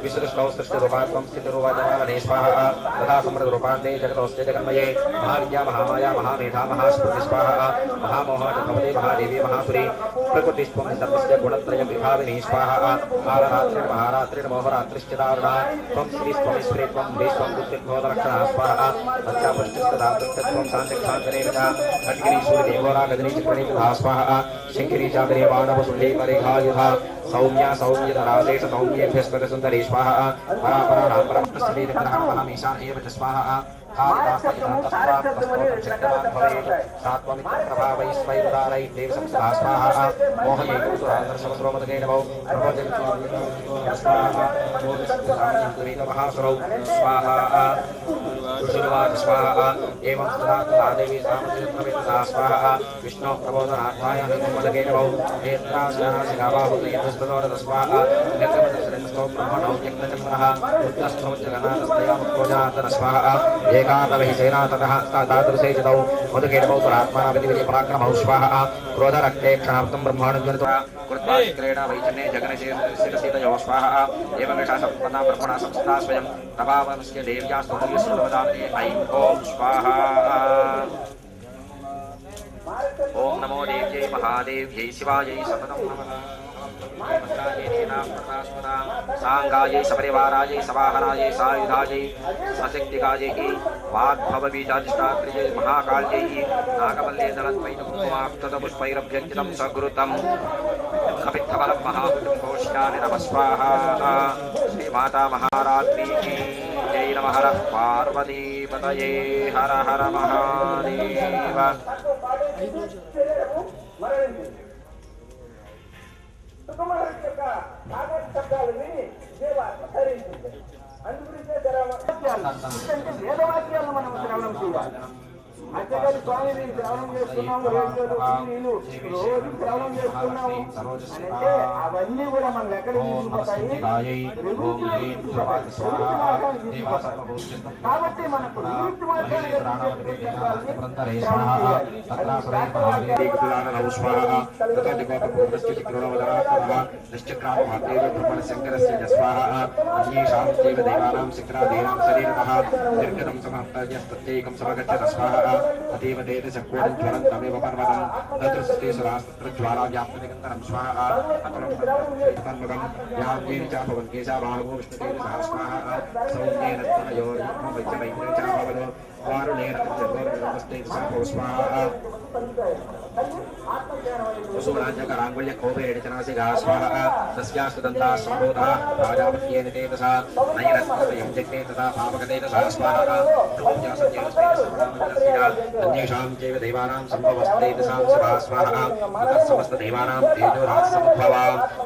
विसृष्टौ सृष्टिरूपात्वं स्थितिरूपाजनावने स्वाहा तथा समृद्धरूपान्ते जगतोऽस्ते जगन्मये महाविद्या महामाया महामेधा महास्मृति स्वाहा महामोहा भगवती महादेवी महासुरी प्रकृतिस्त्वं सर्वस्य गुणत्रयं विभाविनी स्वाहा कालरात्रिर्महारात्रिर्मोहरात्रिश्चिदारुणा त्वं श्रीस्त्वं देस्त्वं बुद्धिर्भोधरक्षणा स्वाहा पञ्चापुष्टिस्तदा तृप्तत्वं शान्तिक्षान्तरेविता खड्गिरीशूलिदेवोरागदिनी चित्रणीतथा स्वाहा शङ्किनी चादरे वाणवसुल्ली परिघायुधा सौम्या सौम्यधराशेष सौम्येभ्यस्पति सुन्दरी स्वाहा परापराणां परमस्तरीरग्रहणमहमीशान एव च स्वाहा स्वाहा एवं देवी स्वाहा विष्णु प्रबोधनार्थाय अनुमदकेनवौ नेत्राशनाशिकाबाहुतयस्वदोरद स्वाहा नेत्रमदर्शनस्तो ब्रह्मणौ यज्ञचक्रः रुद्रस्थौ जगन्नाथस्तयामुत्कोजातन स्वाहा एकादवहि सेनाततः तादृशे चितौ मधुकेनवौ पुरात्मना विधिविधि पराक्रमौ स्वाहा क्रोधरक्ते क्षणार्थं ब्रह्माणं ज्वलितः कृत्वाश्रेण वैजन्ये जगनशिरसितयो स्वाहा एवमेषा सम्पन्ना ब्रह्मणा संस्था स्वयं प्रभावनस्य देव्या स्तोत्रस्य सर्वदाने ऐं ॐ स्वाहा ॐ नमो देव्यै महादेव्यै शिवायै सततं नमः सांगायै सपरिवारायै सवाहनायै सायुधायै सशक्तिकायै वाग्भवबीजाधिष्ठात्रियै महाकाल्यै नागमल्ले दलद्वैतपुष्पैरभ्यञ्जितं सगुरुतं कपित्थबलं महापुष्पोष्यानि नमः स्वाहा श्रीमाता महारात्री जय नमः हर पार्वतीपतये हर हर महादेव వేదవాక్యాలను మనం శ్రవణం చేయాలి. అంతేగాని స్వామిని శ్రవణం చేస్తున్నాము, రేడియోలు రోజు శ్రవణం చేస్తున్నాము అంటే అవన్నీ కూడా మనం ఎక్కడికి తీసుకుపోతాయి, కాబట్టి మనకు अतीव तेजसकोटं ज्वलन्तमेव पर्वतं तत्रस्ते सुरास्त्रज्वाला व्याप्तनिकन्तरं स्वाहा अतुलं याज्ञेन च भवन् केशाभागो विष्णुतेजसः स्वाहा सौम्येन तनयोर्युग्मवैद्यमैत्रेण च भवतो वारुणेन तज्जगोर्विदस्तेजसः स्वाहा वसुराज्यकराङ्गुल्य कोपेडितनासिका स्वाहा तस्यास्तुदन्ता सम्भूतः राजापत्येन तेजसा नैरस्वयं जग्ने तथा पापकतेजसा स्वाहा अन्येषां चैव देवानां सम्भवस्तेजसां सदा स्वाहा समस्तदेवानां तेजोराजसमुद्भवा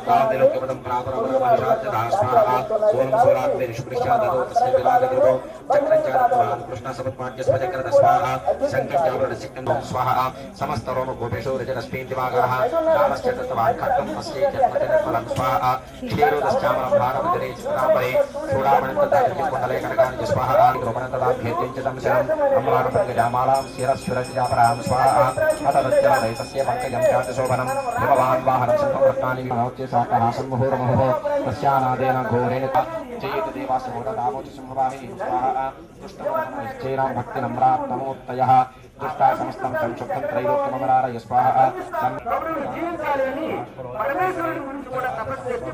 तावदिलोक्यपदं प्रातरमरमहिषाद्यतः स्वाहा सोनं सोराग्ने निष्पृश्य ददो तस्य विरागदृतो चक्रञ्चारत्वान् कृष्णसमुत्पाट्यस्मचक्रत स्वाहा सङ्कट्यावरणसिक्तं स्वाहा समस्तरोमगोपेषु रजनस्फीतिवागरः नामस्य तत्त्वान् खड्गं तस्यैत्यत्मजनफलं स्वाहा क्षीरोदश्चामरं भारमजरे चित्राम्बरे चूडामणितदादिकुण्डले कनकानि स्वाहा रोमणतदाभ्येत्यं च दंशनम् अम्लानपङ्कजामालां शिरस्फुरचिजापरां स्वाहा अतदत्यलदैतस्य पङ्कजं चातिशोभनं भगवान् वाहनं शतरत्नानि विमोच्य साकहासं मुहुर्मुहुः तस्यानादेन घोरेण चेत देवासमोददामोच संभवामि स्वाहा दुष्टमनिश्चैरां भक्तिनम्रात्तमोत्तयः दुष्टा समस्तं संशुद्धं त्रैलोक्यममरारय स्वाहा పరమేశ్వరుడి గురించి కూడా తపస్సు చేసి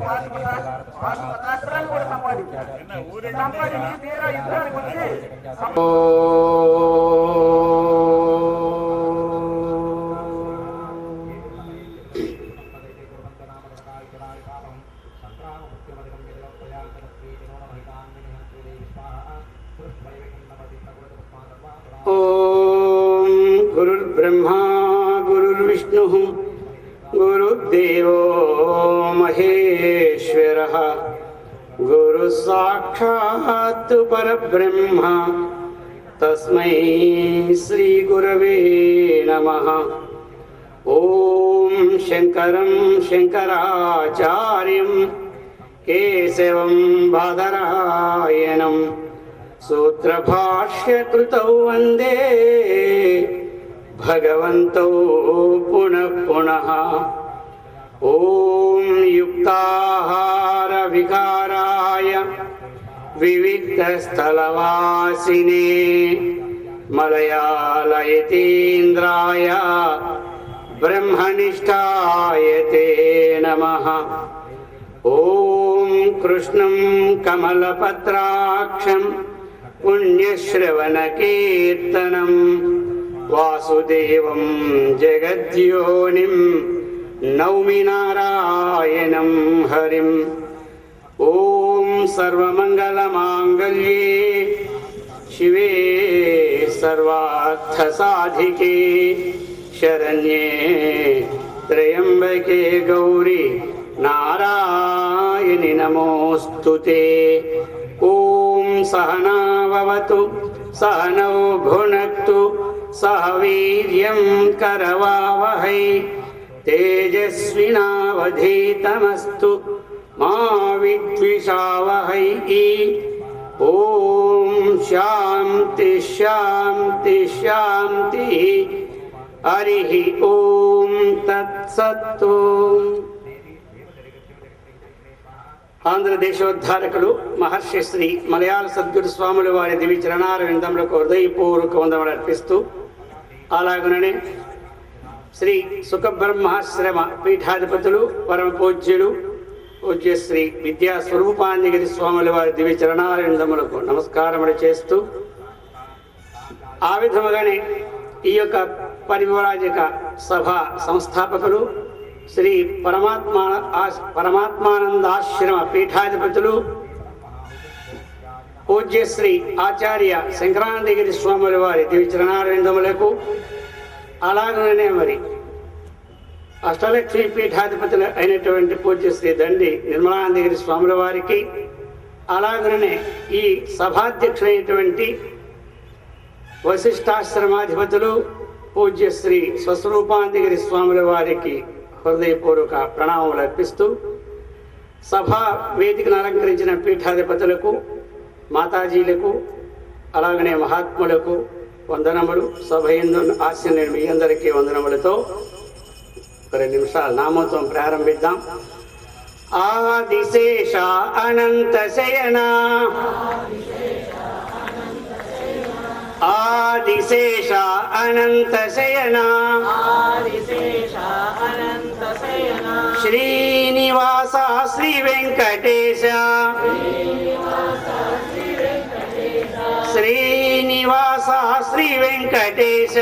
పాశుపతాస్త్రాన్ని కూడా సంపాదించి తీరా యుద్ధానికి వచ్చి गुरुर्ब्रह्मा गुरुर्विष्णुः गुरुदेवो महेश्वरः गुरुसाक्षात् परब्रह्म तस्मै श्रीगुरवे नमः। ॐ शङ्करं शङ्कराचार्यं केशवं बादरायणं सूत्रभाष्यकृतौ वन्दे भगवन्तौ पुनः पुनः। ॐ युक्ताहार विकाराय विविक्तस्थलवासिने मलयालयतीन्द्राय ब्रह्मनिष्ठाय ते नमः। ॐ कृष्णं कमलपत्राक्षं पुण्यश्रवणकीर्तनं वासुदेवं जगद्योनिं नौमि नारायणं हरिम्। ॐ सर्वमङ्गलमाङ्गल्ये शिवे सर्वार्थसाधिके शरण्ये त्र्यम्बके गौरी नारायणि नमोऽस्तुते। ॐ सहना भवतु सहनौ भुनक्तु सह वीर्यं करवावहै तेजस्विनावधीतमस्तु मा विद्विषावहै। ॐ शान्ति शान्ति शान्तिः। हरिः ॐ तत्सत्तु। ఆంధ్రదేశోద్ధారకుడు మహర్షి శ్రీ మలయాళ సద్గురు స్వాముల వారి దివి చరణారవిందములకు హృదయపూర్వక వందనములు అర్పిస్తూ అలాగనే శ్రీ సుఖబ్రహ్మాశ్రమ పీఠాధిపతులు పరమ పూజ్యులు పూజ్య శ్రీ విద్యా స్వరూపాంజగిరి స్వాముల వారి దివి చరణారవిందములకు నమస్కారములు చేస్తూ ఆ విధముగానే ఈ యొక్క పరివ్రాజక సభ సంస్థాపకులు శ్రీ పరమాత్మానందాశ్రమ పీఠాధిపతులు పూజ్య శ్రీ ఆచార్య శంకరానందగిరి స్వాముల వారి దివి చరణారవిందములకు అలాగనే మరి అష్టలక్ష్మి పీఠాధిపతులు అయినటువంటి పూజ్య శ్రీ దండి నిర్మలానందగిరి స్వాముల వారికి అలాగనే ఈ సభాధ్యక్షులైనటువంటి వశిష్ఠాశ్రమాధిపతులు పూజ్య శ్రీ స్వస్వరూపానందగిరి స్వాముల వారికి హృదయపూర్వక ప్రణామములు అర్పిస్తూ సభా వేదికను అలంకరించిన పీఠాధిపతులకు మాతాజీలకు అలాగనే మహాత్ములకు వందనములు. సభ యందు ఆశీనులైన మీ అందరికీ వందనములతో 2 నిమిషాలు నామోత్సవం ప్రారంభిద్దాం. ఆదిశేష అనంత శయన ఆదిశేష అనంత శయన శ్రీనివాస శ్రీ వెంకటేశ శ్రీనివాస శ్రీ వెంకటేశ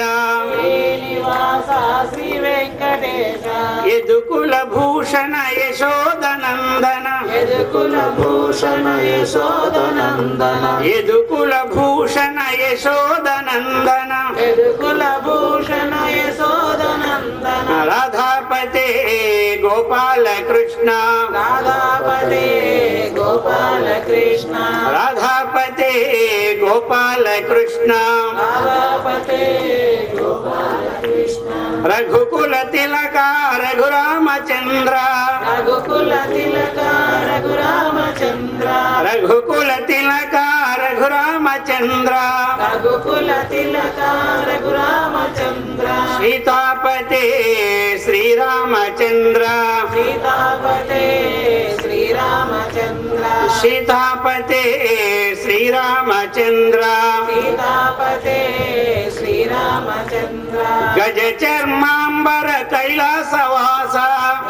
యదుకుల భూషణ యశోదనందన యదుకుల భూషణ యశోదనందన యదుకుల భూషణ యశోదనందన యదుకుల భూషణ యశోదనందన రాధాపతే గోపాల కృష్ణ రాధాపతే గోపాల కృష్ణ రాధాపతే గోపాల కృష్ణ రాధాపతే గోపాల కృష్ణ రఘుకుల తిలక రఘురామచంద్ర రఘుకుల తిలక రఘురామచంద్ర రఘుకుల తిలక రఘురామచంద్ర రఘుకుల తిలక రఘురామచంద్ర సీతాపతే శ్రీరామచంద్ర సీతాపతే శ్రీరామచంద్ర సీతాపతే శ్రీరామచంద్ర సీతాపతే శ్రీరామచంద్ర గజ చర్మాంబర కైలాసవాస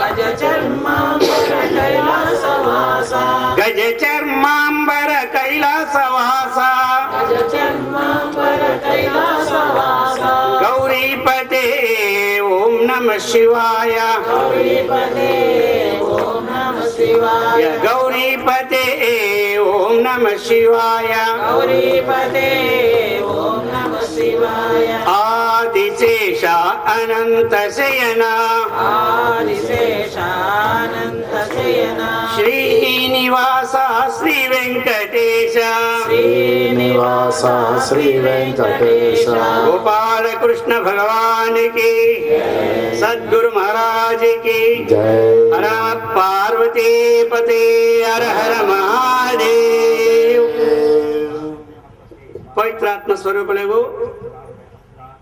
గజ చర్మాంబర కైలాసవాస గజ చర్మాంబర కైలాసవాస గజ చర్మాంబర కైలాసవాస గౌరీపతే ఓం నమ శివాయ గౌరీపదే ఓం నమ శివాయ గౌరీపతే ఓం నమ శివాయ గౌరీపదే ఓం నమ శివాయ ఆదిశేష అనంత శయన ఆదిశేషానంత శయన శ్రీనివాస శ్రీ వెంకటేశ శ్రీనివాస శ్రీ వెంకటేశ గోపాలకృష్ణ భగవానికి సద్గురు మహారాజుకి జై హర పార్వతీ పతే హర హర మహాదేవ్. పవిత్రాత్మ స్వరూపులకు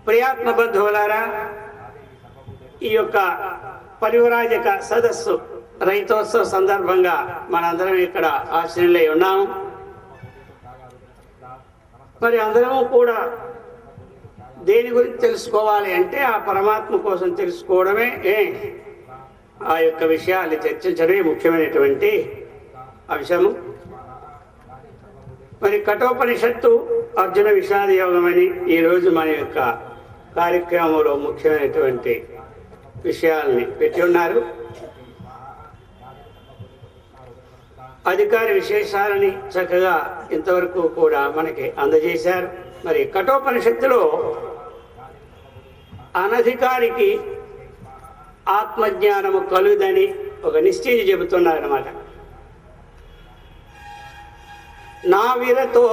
ప్రియాత్మ బంధువులారా, ఈ యొక్క పరివరాజక సదస్సు రైతోత్సవ సందర్భంగా మనందరం ఇక్కడ ఆశ్రయంలో ఉన్నాము. మరి అందరము కూడా దేని గురించి తెలుసుకోవాలి అంటే ఆ పరమాత్మ కోసం తెలుసుకోవడమే ఆ యొక్క విషయాలు చర్చించడమే ముఖ్యమైనటువంటి అంశము. మరి కఠోపనిషత్తు అర్జున విషాద యోగమని ఈరోజు మన యొక్క కార్యక్రమంలో ముఖ్యమైనటువంటి విషయాల్ని పెట్టి ఉన్నారు. అధికారి విశేషాలని చక్కగా ఇంతవరకు కూడా మనకి అందజేశారు. మరి కఠోపనిషత్తులో అనధికారికి ఆత్మజ్ఞానము కలుదని ఒక నిశ్చయం చెబుతున్నారన్నమాట. నా విరతో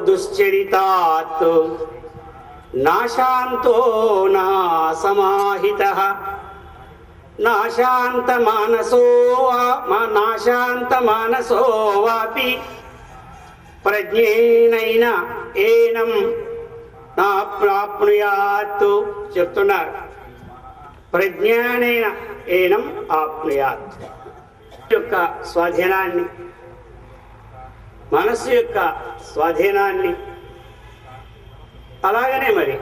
దుశ్చరితాత్ నాశాంతో నా సమాహితః నాశాంత మానసో వాపి ప్రజ్ఞేనైన ఏనం నా ప్రాప్నుయాత్ చెప్తున్నారు. ప్రజ్ఞానైన ఏనం ఆప్నుయాత్ యొక్క స్వాధీనాన్ని, మనస్సు యొక్క స్వాధీనాన్ని, అలాగనే మరి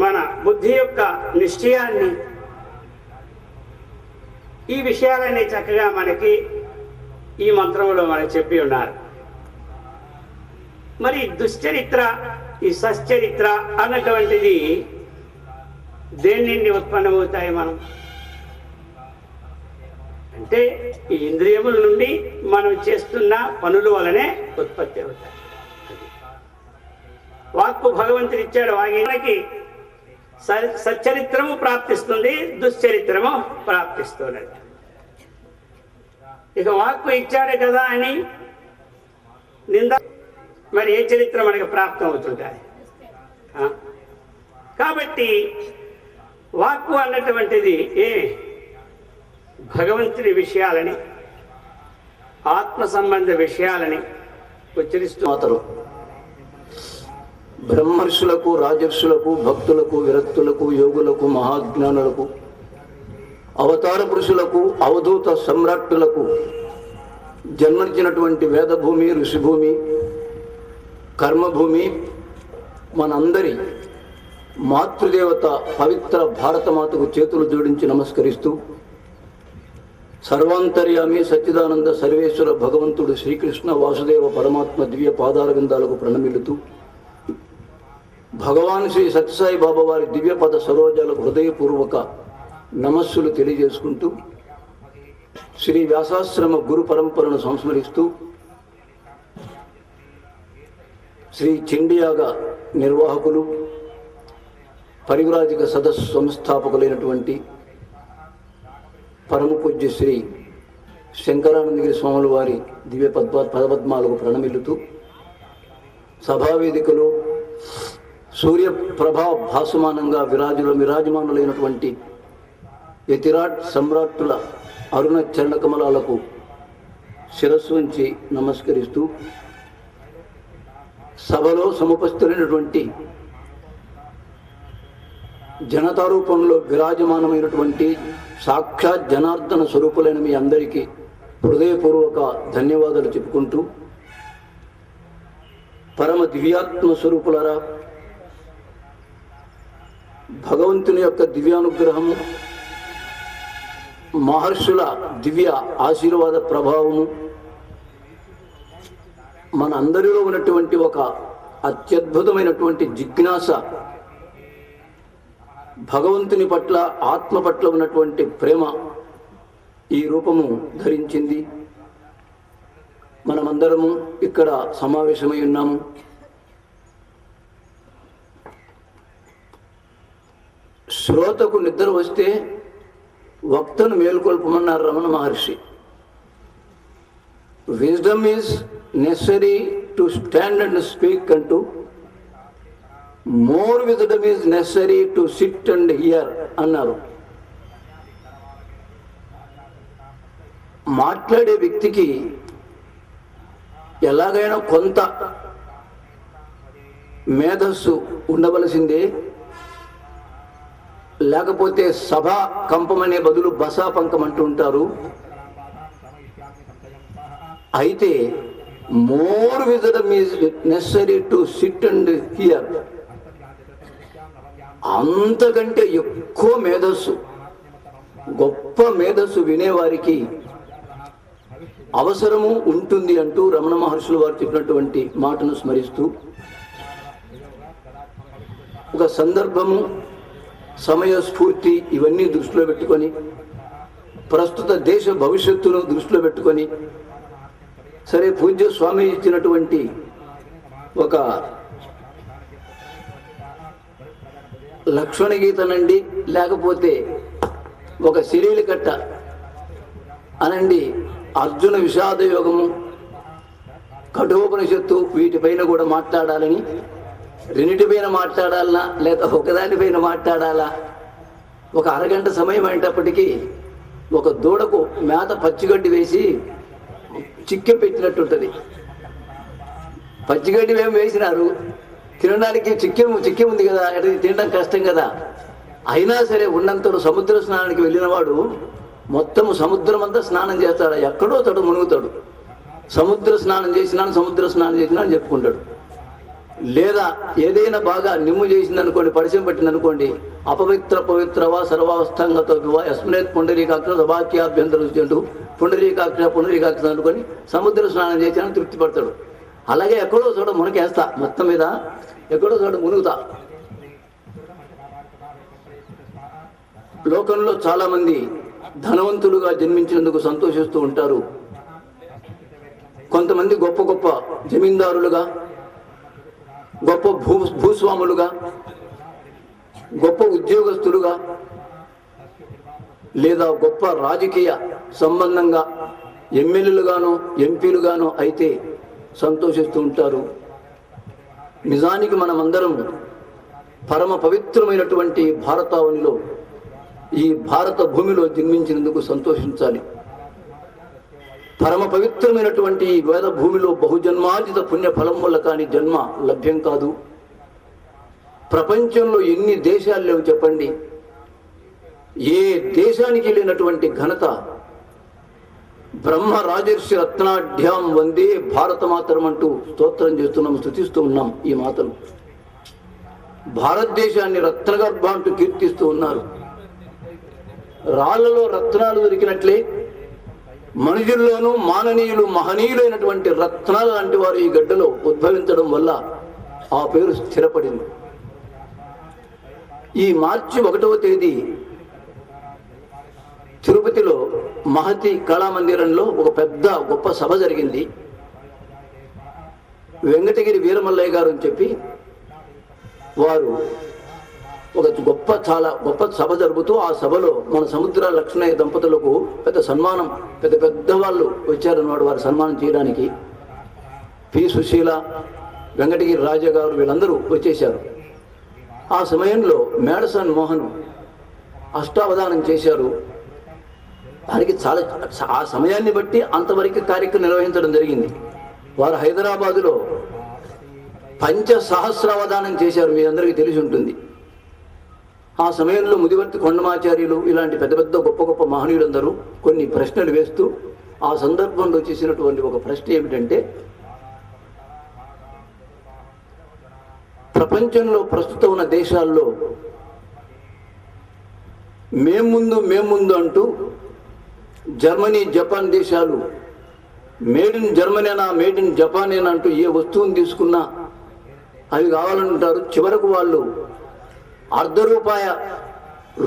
మన బుద్ధి యొక్క నిశ్చయాన్ని, ఈ విషయాలన్నీ చక్కగా మనకి ఈ మంత్రంలో మనకి చెప్పి ఉన్నారు. మరి దుశ్చరిత్ర, ఈ సశ్చరిత్ర అన్నటువంటిది దేని నుండి ఉత్పన్నమవుతాయి? మనం అంటే ఈ ఇంద్రియముల నుండి మనం చేస్తున్న పనుల వలనే ఉత్పత్తి అవుతాయి. వాక్కు భగవంతుడు ఇచ్చాడు, వాకి సచ్చరిత్రము ప్రాప్తిస్తుంది, దుశ్చరిత్రము ప్రాప్తిస్తున్నది. ఇక వాక్కు ఇచ్చాడు కదా అని నింద, మరి ఏ చరిత్ర మనకి ప్రాప్తం అవుతుంటాయి. కాబట్టి వాక్కు అన్నటువంటిది భగవంతుని విషయాలని, ఆత్మ సంబంధ విషయాలని ఉచ్చరిస్తూ మాతరు బ్రహ్మర్షులకు, రాజర్షులకు, భక్తులకు, విరక్తులకు, యోగులకు, మహాజ్ఞానులకు, అవతార పురుషులకు, అవధూత సమ్రాట్టులకు జన్మనిచ్చినటువంటి వేదభూమి, ఋషిభూమి, కర్మభూమి, మనందరి మాతృదేవత పవిత్ర భారతమాతకు చేతులు జోడించి నమస్కరిస్తూ, సర్వాంతర్యామి సచ్చిదానంద సర్వేశ్వర భగవంతుడు శ్రీకృష్ణ వాసుదేవ పరమాత్మ దివ్య పాదాల విందాలకు ప్రణమిల్లుతూ, భగవాన్ శ్రీ సత్యసాయి బాబా వారి దివ్యపద సరోజాలకు హృదయపూర్వక నమస్సులు తెలియజేసుకుంటూ శ్రీ వ్యాసాశ్రమ గురు పరంపరను సంస్మరిస్తూ శ్రీ చండీయాగ నిర్వాహకులు పరివ్రాజక సదస్సు సంస్థాపకులైనటువంటి పరమ పూజ్య శ్రీ శంకరానందగిరి స్వాముల వారి దివ్య పదపద్మాలకు ప్రణమిల్లుతూ సభావేదికలో సూర్యప్రభా భాసమానంగా విరాజమానులైనటువంటి యతిరాట్ సమ్రాట్టుల అరుణ చరణ కమలాలకు శిరస్సు ఉంచి నమస్కరిస్తూ సభలో సముపస్థితులైనటువంటి జనతారూపంలో విరాజమానమైనటువంటి సాక్షాత్ జనార్దన స్వరూపులైన మీ అందరికీ హృదయపూర్వక ధన్యవాదాలు చెప్పుకుంటూ, పరమ దివ్యాత్మ స్వరూపులారా, భగవంతుని యొక్క దివ్యానుగ్రహము, మహర్షుల దివ్య ఆశీర్వాద ప్రభావము మన అందరిలో ఉన్నటువంటి ఒక అత్యద్భుతమైనటువంటి జిజ్ఞాస, భగవంతుని పట్ల ఆత్మ పట్ల ఉన్నటువంటి ప్రేమ ఈ రూపము ధరించింది. మనమందరము ఇక్కడ సమావేశమై ఉన్నాము. శ్రోతకు నిద్ర వస్తే వక్తను మేల్కొల్పమన్నారు Ramana Maharshi. Wisdom is necessary to stand and speak అంటూ, more wisdom is necessary to sit and hear అన్నారు. మాట్లాడే వ్యక్తికి ఎలాగైనా కొంత మేధస్సు ఉండవలసిందే, లేకపోతే సభా కంపమనే బదులు బసా పంకం అంటూ ఉంటారు. అయితే more wisdom is necessary to sit and here, అంతకంటే ఎక్కువ మేధస్సు, గొప్ప మేధస్సు వినేవారికి అవసరము ఉంటుంది అంటూ రమణ మహర్షులు వారు చెప్పినటువంటి మాటను స్మరిస్తూ, ఒక సందర్భము, సమయ స్ఫూర్తి ఇవన్నీ దృష్టిలో పెట్టుకొని, ప్రస్తుత దేశ భవిష్యత్తును దృష్టిలో పెట్టుకొని, సరే పూజ్య స్వామి ఇచ్చినటువంటి ఒక లక్ష్మణ గీతనండి, లేకపోతే ఒక శిరీలి కట్ట అనండి, అర్జున విషాద యోగము, కఠోపనిషత్తు, వీటిపైన కూడా మాట్లాడాలని, రెండిటిపైన మాట్లాడాలనా లేదా ఒకదానిపైన మాట్లాడాలా? ఒక అరగంట సమయం అయినప్పటికీ ఒక దూడకు మేత పచ్చిగడ్డి వేసి చిక్కెం పెట్టినట్టుంటుంది. పచ్చిగడ్డి మేము వేసినారు, తినడానికి చిక్కెం ఉంది కదా, అది తినడం కష్టం కదా. అయినా సరే ఉన్నంతలో సముద్ర స్నానానికి వెళ్ళిన వాడు మొత్తము సముద్రం అంతా స్నానం చేస్తాడు, ఎక్కడో తడు మునుగుతాడు. సముద్ర స్నానం చేసినా అని చెప్పుకుంటాడు. లేదా ఏదైనా బాగా నిమ్ము చేసిందనుకోండి, పరిచయం పట్టిందనుకోండి, అపవిత్ర పవిత్రవా సర్వావస్థంగతో యస్మనేత్ పుండరీకాక్ష సభాఖ్యాభ్యంతరం చెండు పుండరీకాక్ష అనుకొని సముద్ర స్నానం చేసినా తృప్తి పడతాడు. అలాగే ఎక్కడో చోట మునకేస్తా, మొత్తం మీద ఎక్కడో చోట మునుగుతా. లోకంలో చాలా మంది ధనవంతులుగా జన్మించినందుకు సంతోషిస్తూ ఉంటారు. కొంతమంది గొప్ప గొప్ప జమీందారులుగా, గొప్ప భూస్వాములుగా, గొప్ప ఉద్యోగస్తులుగా, లేదా గొప్ప రాజకీయ సంబంధంగా ఎమ్మెల్యేలుగానో ఎంపీలుగానో అయితే సంతోషిస్తూ ఉంటారు. నిజానికి మనమందరం పరమ పవిత్రమైనటువంటి భారతావనిలో, ఈ భారత భూమిలో జన్మించినందుకు సంతోషించాలి. పరమ పవిత్రమైనటువంటి ఈ వేద భూమిలో బహుజన్మార్జిత పుణ్య ఫలం వల్ల కానీ జన్మ లభ్యం కాదు. ప్రపంచంలో ఎన్ని దేశాలు లేవు చెప్పండి, ఏ దేశానికి లేనటువంటి ఘనత బ్రహ్మ రాజర్షి రత్నాఢ్యాం వందే భారతమాతరం అంటూ స్తోత్రం చేస్తున్నాం, స్తుతిస్తూ ఉన్నాం. ఈ మాతలు భారతదేశాన్ని రత్నగర్భ అంటూ కీర్తిస్తూ ఉన్నారు. రాళ్లలో రత్నాలు దొరికినట్లే మనుషుల్లోనూ మాననీయులు మహనీయులైనటువంటి రత్నాలు లాంటి వారు ఈ గడ్డలో ఉద్భవించడం వల్ల ఆ పేరు స్థిరపడింది. ఈ మార్చి 1వ తేదీ తిరుపతిలో మహతి కళామందిరంలో ఒక పెద్ద గొప్ప సభ జరిగింది. వెంకటగిరి వీరమల్లయ్య గారు అని చెప్పి వారు ఒక చాలా గొప్ప సభ జరుపుతూ ఆ సభలో మన సముద్ర లక్ష్మణయ్య దంపతులకు పెద్ద సన్మానం, పెద్ద వాళ్ళు వచ్చారన్నమాట. వారు సన్మానం చేయడానికి పి సుశీల, వెంకటగిరి రాజా గారు వీళ్ళందరూ వచ్చేశారు. ఆ సమయంలో మేడసాని మోహన్ అష్టావధానం చేశారు. దానికి చాలా ఆ సమయాన్ని బట్టి అంతవరకు కార్యక్రమం నిర్వహించడం జరిగింది. వారు హైదరాబాదులో పంచసహస్రావధానం చేశారు, మీ అందరికీ తెలిసి ఉంటుంది. ఆ సమయంలో ముదివర్తి కొండమాచార్యులు ఇలాంటి పెద్ద గొప్ప మహనీయులందరూ కొన్ని ప్రశ్నలు వేస్తూ ఆ సందర్భంలో చేసినటువంటి ఒక ప్రశ్న ఏమిటంటే, ప్రపంచంలో ప్రస్తుతం ఉన్న దేశాల్లో మేం ముందు అంటూ జర్మనీ, జపాన్ దేశాలు మేడ్ ఇన్ జర్మనీనా, మేడ్ ఇన్ జపానేనా అంటూ ఏ వస్తువుని తీసుకున్నా అవి కావాలంటారు. చివరకు వాళ్ళు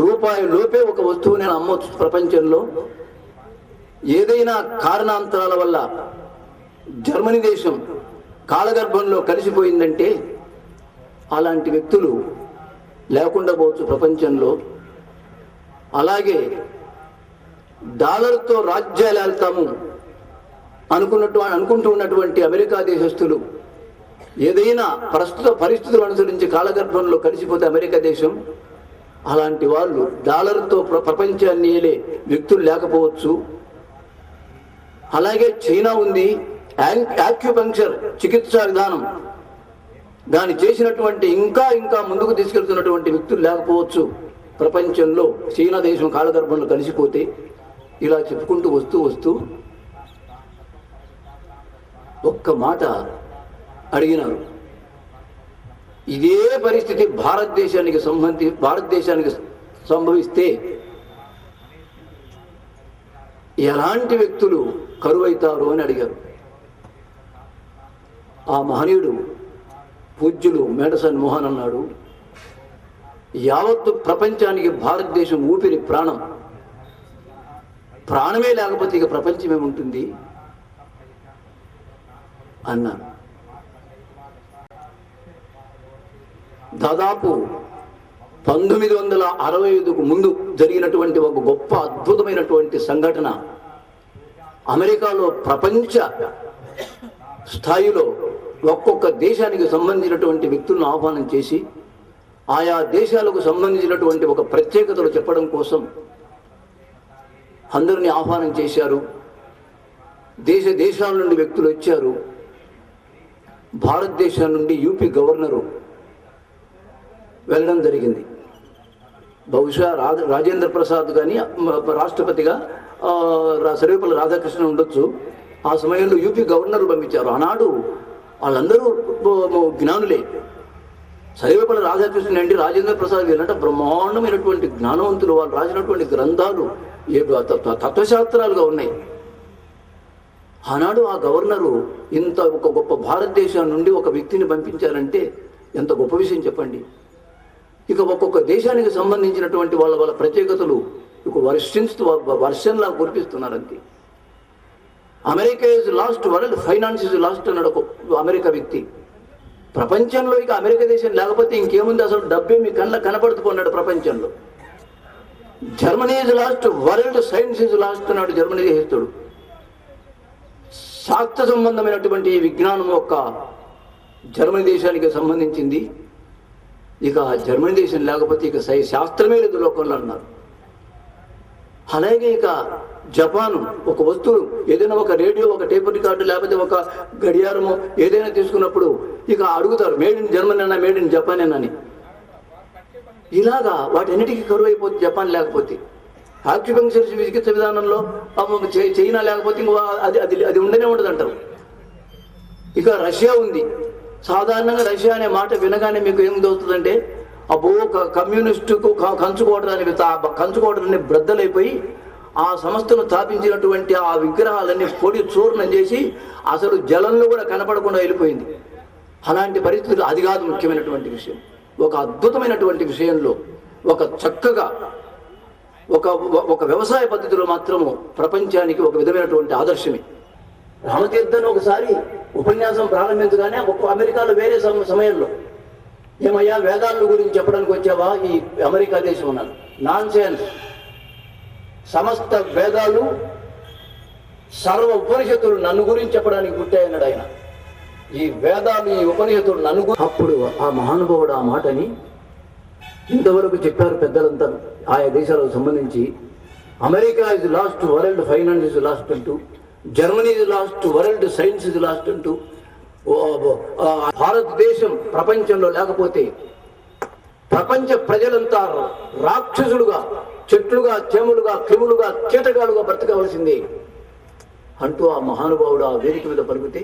రూపాయి లోపే ఒక వస్తువు నేను అమ్మవచ్చు. ప్రపంచంలో ఏదైనా కారణాంతరాల వల్ల జర్మనీ దేశం కాలగర్భంలో కలిసిపోయిందంటే అలాంటి వ్యక్తులు లేకుండా పోవచ్చు ప్రపంచంలో. అలాగే డాలర్తో రాజ్యాలు వెళ్తాము అనుకుంటూ ఉన్నటువంటి అమెరికా దేశస్తులు ఏదైనా ప్రస్తుత పరిస్థితులు అనుసరించి కాలగర్భంలో కలిసిపోతే అమెరికా దేశం, అలాంటి వాళ్ళు డాలర్తో ప్రపంచాన్ని ఏలే వ్యక్తులు లేకపోవచ్చు. అలాగే చైనా ఉంది, యాక్యుపంక్చర్ చికిత్సా విధానం దాన్ని చేసినటువంటి ఇంకా ముందుకు తీసుకెళ్తున్నటువంటి వ్యక్తులు లేకపోవచ్చు ప్రపంచంలో. చైనా దేశం కాలగర్భంలో కలిసిపోతే ఇలా చెప్పుకుంటూ వస్తూ ఒక్క మాట అడిగినారు. ఇదే పరిస్థితి భారతదేశానికి సంభవిస్తే ఎలాంటి వ్యక్తులు కరువైతారు అని అడిగారు. ఆ మహనీయుడు పూజ్యులు మేడసాని మోహన్ అన్నాడు, యావత్తు ప్రపంచానికి భారతదేశం ఊపిరి, ప్రాణమే లేకపోతే ఇక ప్రపంచం ఏముంటుంది అన్నారు. దాదాపు 1965కు ముందు జరిగినటువంటి ఒక గొప్ప అద్భుతమైనటువంటి సంఘటన, అమెరికాలో ప్రపంచ స్థాయిలో ఒక్కొక్క దేశానికి సంబంధించినటువంటి వ్యక్తులను ఆహ్వానం చేసి ఆయా దేశాలకు సంబంధించినటువంటి ఒక ప్రత్యేకతలు చెప్పడం కోసం అందరినీ ఆహ్వానం చేశారు. దేశాల నుండి వ్యక్తులు వచ్చారు. భారతదేశం నుండి యూపీ గవర్నరు వెళ్ళడం జరిగింది. బహుశా రాజేంద్ర ప్రసాద్ కానీ రాష్ట్రపతిగా సర్వేపల్లి రాధాకృష్ణ ఉండొచ్చు. ఆ సమయంలో యూపీ గవర్నర్ పంపించారు. ఆనాడు వాళ్ళందరూ జ్ఞానులే. సర్వేపల్లి రాధాకృష్ణ అండి, రాజేంద్ర ప్రసాద్ వీళ్ళంటే బ్రహ్మాండమైనటువంటి జ్ఞానవంతులు. వాళ్ళు రాసినటువంటి గ్రంథాలు తత్వశాస్త్రాలుగా ఉన్నాయి. ఆనాడు ఆ గవర్నరు ఇంత ఒక గొప్ప భారతదేశం నుండి ఒక వ్యక్తిని పంపించారంటే ఎంత గొప్ప విషయం చెప్పండి. ఇక ఒక్కొక్క దేశానికి సంబంధించినటువంటి వాళ్ళ ప్రత్యేకతలు ఇక వర్షంలా కురిపిస్తున్నారంతే. America is lost, world finance is lost అన్నాడు ఒక అమెరికా వ్యక్తి. ప్రపంచంలో ఇక అమెరికా దేశం లేకపోతే ఇంకేముంది, అసలు డబ్బే మీ కనపడుతున్నాడు ప్రపంచంలో. Germany is lost, world science is lost అన్నాడు జర్మనీ దేశస్తుడు. శాస్త్ర సంబంధమైనటువంటి ఈ విజ్ఞానం యొక్క జర్మనీ దేశానికి సంబంధించింది. ఇక జర్మనీ దేశం లేకపోతే ఇక శాస్త్రమే లేదు లోకంలో అన్నారు. అలాగే ఇక జపాన్ ఒక వస్తువు, ఏదైనా ఒక రేడియో, ఒక టేప్ రికార్డు, లేకపోతే ఒక గడియారము ఏదైనా తీసుకున్నప్పుడు ఇక అడుగుతారు మేడ్ ఇన్ జర్మనీ అన్నా, మేడ్ ఇన్ జపాన్ అని. ఇలాగా వాటన్నిటికీ కరువు అయిపోతుంది జపాన్ లేకపోతే. యాక్యుపంక్చర్ చికిత్స విధానంలో చైనా లేకపోతే ఇంకో అది ఉండనే ఉండదు అంటారు. ఇక రష్యా ఉంది. సాధారణంగా రష్యా అనే మాట వినగానే మీకు ఏం దోస్తుందంటే, అబ్బో కమ్యూనిస్టుకు కంచుకోవడాన్ని బ్రద్దలైపోయి ఆ సంస్థను స్థాపించినటువంటి ఆ విగ్రహాలన్నీ పొడి చూర్ణం చేసి అసలు జలంలో కూడా కనపడకుండా వెళ్ళిపోయింది. అలాంటి పరిస్థితులు అది కాదు ముఖ్యమైనటువంటి విషయం. ఒక అద్భుతమైనటువంటి విషయంలో ఒక చక్కగా ఒక వ్యవసాయ పద్ధతిలో మాత్రము ప్రపంచానికి ఒక విధమైనటువంటి ఆదర్శమే. రామతీర్థన్ ఒకసారి ఉపన్యాసం ప్రారంభించగానే అమెరికాలో వేరే సమయంలో ఏమయ్యా వేదాల గురించి చెప్పడానికి వచ్చావా ఈ అమెరికా దేశం ఉన్నారు. నాన్ సెన్స్, సమస్త వేదాలు సర్వ ఉపనిషత్తులు నన్ను గురించి చెప్పడానికి పుట్టాయన్నాడు ఆయన. ఈ వేదాలు ఈ ఉపనిషత్తులు నన్ను అప్పుడు ఆ మహానుభావుడు ఆ మాటని ఇంతవరకు చెప్పారు పెద్దలంతా ఆయా దేశాలకు సంబంధించి. America is lost, world finance is lost అంటూ, Germany is lost, world science is lost అంటూ, భారతదేశం ప్రపంచంలో లేకపోతే ప్రపంచ ప్రజలంతా రాక్షసులుగా, చెట్లుగా, చేములుగా, క్రిములుగా, కీటకాలుగా బ్రతకవలసిందే అంటూ ఆ మహానుభావుడు ఆ వేదిక మీద పలికితే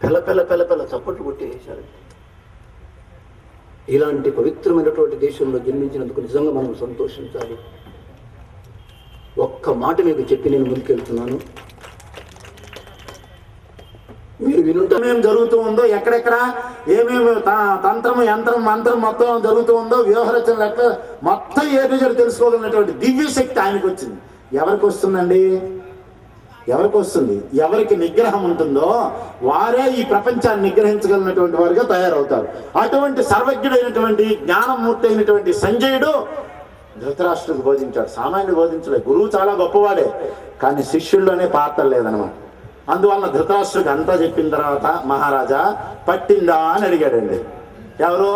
పెళ్ళ చప్పట్లు కొట్టేశారు. ఇలాంటి పవిత్రమైనటువంటి దేశంలో జన్మించినందుకు నిజంగా మనం సంతోషించాలి. ఒక్క మాట మీకు చెప్పి నేను ముందుకెళ్తున్నాను. మీరు వినుంటే ఏమేమి జరుగుతూ ఉందో, ఎక్కడెక్కడ ఏమేమి తంత్రం, యంత్రం, మంత్రం మొత్తం జరుగుతూ ఉందో, వ్యవహరించిన లెక్క మొత్తం ఏ రిజల్ట్ తెలుసుకోగలిగినటువంటి దివ్య శక్తి ఆయనకు వచ్చింది. ఎవరికి వస్తుందండి? ఎవరికి వస్తుంది? ఎవరికి నిగ్రహం ఉంటుందో వారే ఈ ప్రపంచాన్ని నిగ్రహించగలిగినటువంటి వారుగా తయారవుతారు. అటువంటి సర్వజ్ఞుడైనటువంటి జ్ఞానమూర్తి అయినటువంటి సంజయుడు ధృతరాష్ట్రుడికి బోధించాడు. సామాన్యుడు బోధించలేదు. గురువు చాలా గొప్పవాడే, కానీ శిష్యుల్లోనే పాత్ర లేదనమాట. అందువల్ల ధృతరాష్ట్రుడికి అంతా చెప్పిన తర్వాత మహారాజా పట్టిందా అని అడిగాడండి. ఎవరు?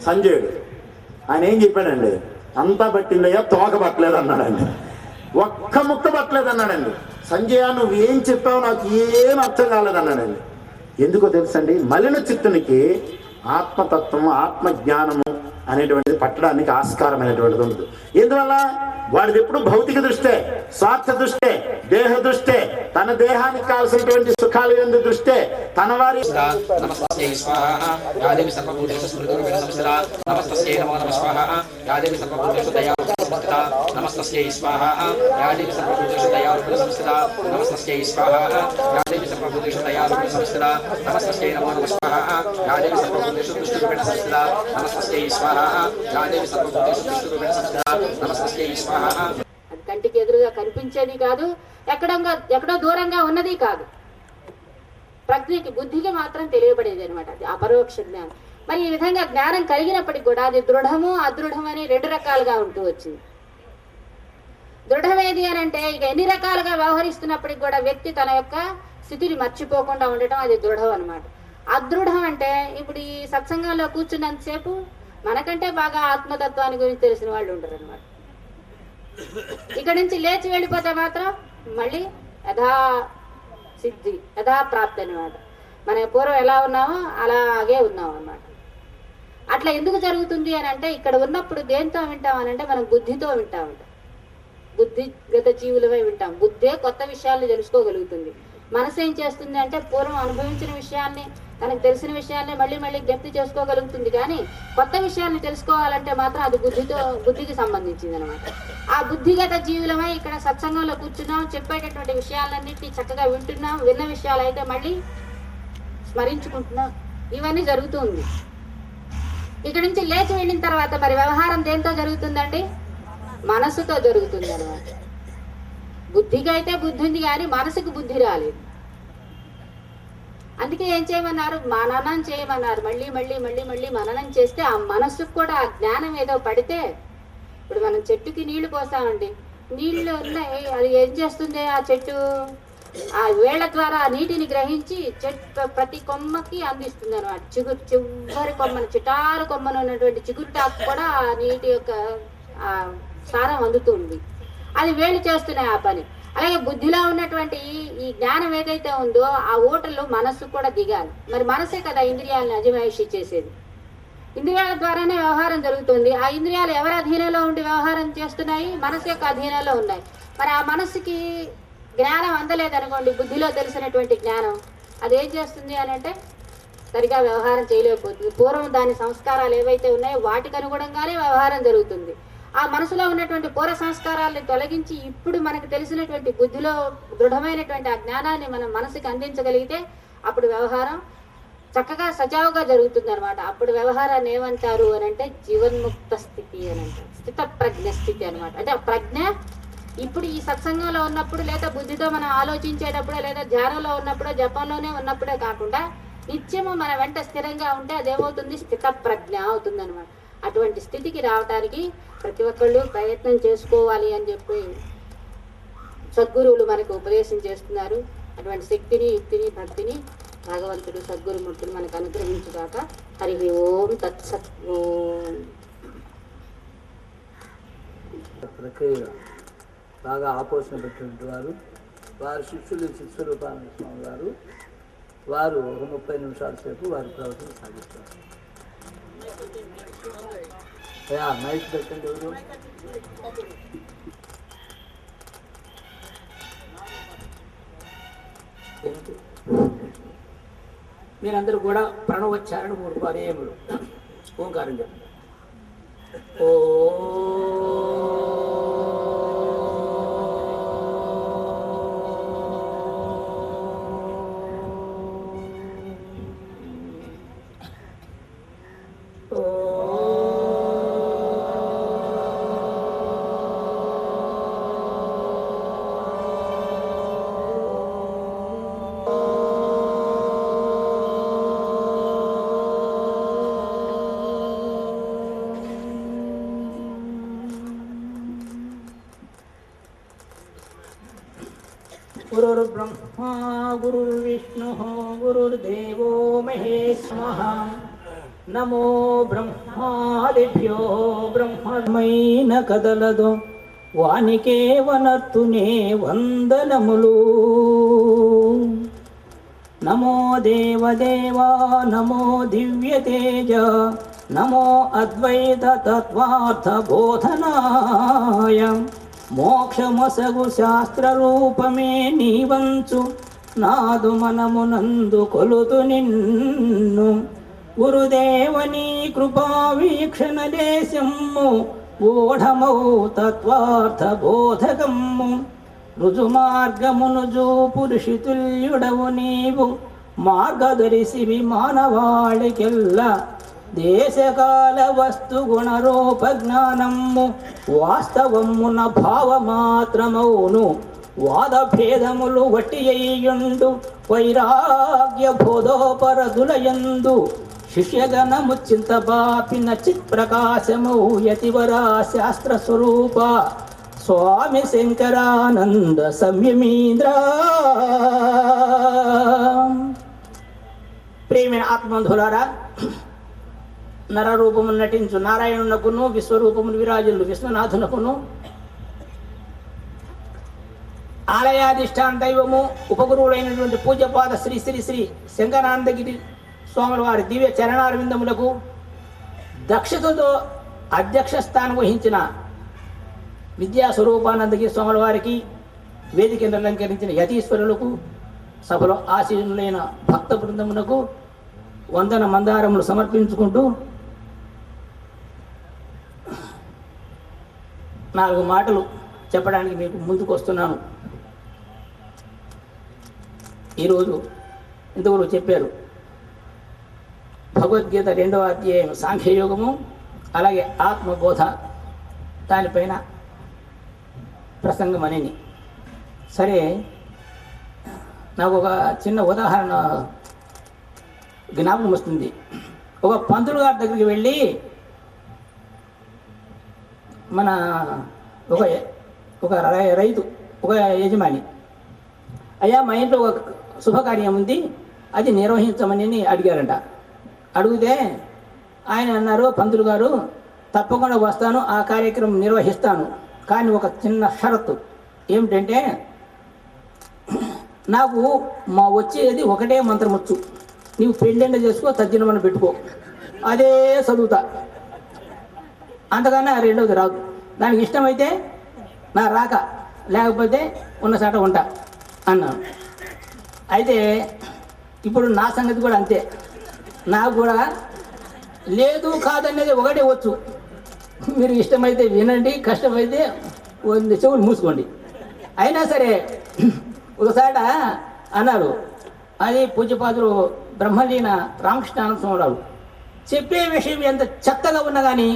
సంజయుడు. ఆయన ఏం చెప్పాడండి? అంతా పట్టిందయ్యా, తోక పట్టలేదు అన్నాడండి. ఒక్క ముక్క పట్టలేదు అన్నాడండి. సంజయ నువ్వు ఏం చెప్పావు నాకు ఏం అర్థం కాలేదన్నాడండి. ఎందుకో తెలుసండి, మలిన చిత్తునికి ఆత్మతత్వం, ఆత్మజ్ఞానము అనేటువంటిది పట్టడానికి ఆస్కారమైనటువంటిది ఉండదు. ఎందువల్ల వాడిది ఎప్పుడు భౌతిక దృష్టే, స్వార్థ దృష్టే, దేహ దృష్టే, తన దేహానికి కావాల్సినటువంటి సుఖాలు ఎందు దృష్టే, తన వారి కంటికి ఎదురుగా కనిపించేది కాదు, ఎక్కడో దూరంగా ఉన్నది కాదు. ప్రకృతికి, బుద్ధికి మాత్రం తెలియబడేది అనమాట. అది అపరోక్ష జ్ఞానం. మరి ఈ విధంగా జ్ఞానం కలిగినప్పటికీ కూడా అది దృఢము, అదృఢం అని రెండు రకాలుగా ఉంటూ వచ్చింది. దృఢమేది అని అంటే ఇక ఎన్ని రకాలుగా వ్యవహరిస్తున్నప్పటికి కూడా వ్యక్తి తన యొక్క స్థితిని మర్చిపోకుండా ఉండటం, అది దృఢం అనమాట. అదృఢం అంటే ఇప్పుడు ఈ సత్సంగంలో కూర్చున్నంతసేపు మనకంటే బాగా ఆత్మతత్వాన్ని గురించి తెలిసిన వాళ్ళు ఉంటారు అనమాట. ఇక్కడ నుంచి లేచి వెళ్ళిపోతే మాత్రం మళ్ళీ యథా సిద్ధి, యథా ప్రాప్తి అనమాట. మన పూర్వం ఎలా ఉన్నామో అలాగే ఉన్నాం అనమాట. అట్లా ఎందుకు జరుగుతుంది అని అంటే ఇక్కడ ఉన్నప్పుడు దేంతో వింటాం అని అంటే మనం బుద్ధితో వింటా ఉంటాం. బుద్ధిగత జీవులమై వింటాం. బుద్ధే కొత్త విషయాల్ని తెలుసుకోగలుగుతుంది. మనసు ఏం చేస్తుంది అంటే పూర్వం అనుభవించిన విషయాల్ని, తనకు తెలిసిన విషయాల్ని మళ్ళీ మళ్ళీ జ్ఞప్తి చేసుకోగలుగుతుంది. కానీ కొత్త విషయాల్ని తెలుసుకోవాలంటే మాత్రం అది బుద్ధికి సంబంధించింది అనమాట. ఆ బుద్ధిగత జీవులమై ఇక్కడ సత్సంగంలో కూర్చున్నాం, చెప్పేటటువంటి విషయాలన్నింటినీ చక్కగా వింటున్నాం. విన్న విషయాలు అయితే మళ్ళీ స్మరించుకుంటున్నాం. ఇవన్నీ జరుగుతుంది. ఇక్కడ నుంచి లేచి వెళ్ళిన తర్వాత మరి వ్యవహారం దేంతో జరుగుతుందండి? మనసుతో జరుగుతుంది అనమాట. బుద్ధికి అయితే బుద్ధి ఉంది కానీ మనసుకు బుద్ధి రాలేదు. అందుకే ఏం చేయమన్నారు? మననం చేయమన్నారు. మళ్ళీ మళ్ళీ మళ్ళీ మళ్ళీ మననం చేస్తే ఆ మనసుకు కూడా ఆ జ్ఞానం ఏదో పడితే, ఇప్పుడు మనం చెట్టుకి నీళ్లు పోస్తామండి, నీళ్లు ఉన్నాయి, అది ఏం చేస్తుంది? ఆ చెట్టు ఆ వేళ్ల ద్వారా ఆ నీటిని గ్రహించి చెట్టు ప్రతి కొమ్మకి అందిస్తుంది అనమాట. చివరి కొమ్మను, చిటారు కొమ్మను ఉన్నటువంటి చిగురుటాకు కూడా ఆ నీటి యొక్క ఆ సారం అందుతుంది. అది వేళ్ళు చేస్తున్నాయి ఆ పని. అలాగే బుద్ధిలో ఉన్నటువంటి ఈ జ్ఞానం ఏదైతే ఉందో ఆ ఓటలో మనస్సు కూడా దిగాలి. మరి మనసే కదా ఇంద్రియాలను అజమాయిషి చేసేది. ఇంద్రియాల ద్వారానే వ్యవహారం జరుగుతుంది. ఆ ఇంద్రియాలు ఎవరి అధీనంలో ఉండి వ్యవహారం చేస్తున్నాయి? మనసు యొక్క అధీనంలో ఉన్నాయి. మరి ఆ మనసుకి జ్ఞానం అందలేదనుకోండి, బుద్ధిలో తెలిసినటువంటి జ్ఞానం, అదేం చేస్తుంది అని అంటే సరిగా వ్యవహారం చేయలేకపోతుంది. పూర్వం దాని సంస్కారాలు ఏవైతే ఉన్నాయో వాటికి అనుగుణంగానే వ్యవహారం జరుగుతుంది. ఆ మనసులో ఉన్నటువంటి పూర్వ సంస్కారాలను తొలగించి ఇప్పుడు మనకు తెలిసినటువంటి బుద్ధిలో దృఢమైనటువంటి ఆ జ్ఞానాన్ని మనం మనసుకి అందించగలిగితే అప్పుడు వ్యవహారం చక్కగా సజావుగా జరుగుతుంది అనమాట. అప్పుడు వ్యవహారాన్ని ఏమంటారు అని అంటే జీవన్ముక్త స్థితి అని అంటారు. స్థిత ప్రజ్ఞ స్థితి అనమాట. అంటే ఆ ప్రజ్ఞ ఇప్పుడు ఈ సత్సంగంలో ఉన్నప్పుడు లేదా బుద్ధితో మనం ఆలోచించేటప్పుడే లేదా ధ్యానంలో ఉన్నప్పుడే జపంలోనే ఉన్నప్పుడే కాకుండా నిత్యము మన వెంట స్థిరంగా ఉంటే అదేమవుతుంది, స్థిత ప్రజ్ఞ అవుతుంది అనమాట. అటువంటి స్థితికి రావడానికి ప్రతి ఒక్కళ్ళు ప్రయత్నం చేసుకోవాలి అని చెప్పి సద్గురువులు మనకు ఉపదేశం చేస్తున్నారు. అటువంటి శక్తిని, యుక్తిని, భక్తిని భగవంతుడు సద్గురుమూర్తులు మనకు అనుగ్రహించుగాక. హరి ఓం తత్సత్. ఓం. ప్రక్రియ బాగా ఆపోషణ పెట్టినటువంటి వారు, వారి శిష్యులు శిష్యరూపానంద స్వామి గారు, వారు ఒక 30 నిమిషాల సేపు వారి ప్రవచనం సాగిస్తారు. మైక్ పెట్టండి ఎవరు. మీరందరూ కూడా ప్రణవోచ్చారణ 3 పర్యాయములు ఓంకారం చెప్పండి. ఓ गुरुर्ब्रह्मा गुरुर्विष्णुः गुरुर्देवो महेश्वरः नमो ब्रह्मादिभ्यो ब्रह्ममैन कदलदो वानिके वनर्तुने वंदनमुलु नमो देवदेवा नमो दिव्यतेज नमो अद्वैत तत्वार्थ बोधनाय మోక్షమసగు శాస్త్ర రూపమే నీవంచు నాదు మనమునందు కొలుతు నిన్ను గురుదేవని కృపా వీక్షణ దేశము గూఢమౌ తత్వార్థ బోధకము రుజుమార్గమును జూపు ఋషితుల్యుడవు నీవు మార్గదర్శివి మానవాళికెల్లా దేశకాల వస్తు గుణరూప జ్ఞానము వాస్తవమున భావమాత్రమౌను వాదభేదములు వట్టి అయ్యుండు వైరాగ్య బోధోపరదులయందు శిష్యగణము చింతపాపిన చిత్ ప్రకాశము యతివరా శాస్త్ర స్వరూప స్వామి శంకరానంద సంయమీంద్ర. ప్రియమైన ఆత్మబంధులారా, నరరూపము నటించు నారాయణునకును విశ్వరూపమును విరాజులు విశ్వనాథునకును ఆలయాధిష్టాన దైవము ఉపగురువులైనటువంటి పూజ్యపాద శ్రీ శ్రీ శ్రీ శంకరానందగిరి స్వాముల వారి దివ్య చరణారవిందములకు దక్షతతో అధ్యక్ష స్థానం వహించిన విద్యాస్వరూపానందగిరి స్వాముల వారికి వేదికను అలంకరించిన యతీశ్వరులకు సభలో ఆశీనులైన భక్త బృందమునకు వందన మందారములు సమర్పించుకుంటూ 4 మాటలు చెప్పడానికి మీకు ముందుకు వస్తున్నాను. ఈరోజు ఇంతవరకు చెప్పారు భగవద్గీత 2వ అధ్యాయం సాంఖ్యయోగము, అలాగే ఆత్మబోధ, దానిపైన ప్రసంగం అనేది. సరే, నాకు ఒక చిన్న ఉదాహరణ జ్ఞాపకం వస్తుంది. ఒక పంతులు గారి దగ్గరికి వెళ్ళి మన ఒక రైతు, ఒక యజమాని, అయ్యా మా ఇంట్లో ఒక శుభకార్యం ఉంది, అది నిర్వహించమని అడిగారంట. అడిగితే ఆయన అన్నారు, పంతులు గారు తప్పకుండా వస్తాను, ఆ కార్యక్రమం నిర్వహిస్తాను, కానీ ఒక చిన్న షరతు ఏమిటంటే నాకు వచ్చేది ఒకటే మంత్రం వచ్చు, నీవు పెళ్ళెండ చేసుకో, తజ్జనమని పెట్టుకో, అదే చదువుతా, అంతకన్నా రెండవది రాదు. దానికి ఇష్టమైతే నా రాక, లేకపోతే ఉన్న చాట ఉంటా అన్నాను. అయితే ఇప్పుడు నా సంగతి కూడా అంతే. నాకు కూడా లేదు కాదనేది ఒకటే వచ్చు. మీరు ఇష్టమైతే వినండి, కష్టమైతే చెవులు మూసుకోండి. అయినా సరే ఒకసారి అన్నారు, అది పూజ్యపాదులు బ్రహ్మలీన రామకృష్ణానందరావు చెప్పే విషయం ఎంత చెత్తగా ఉన్నా కానీ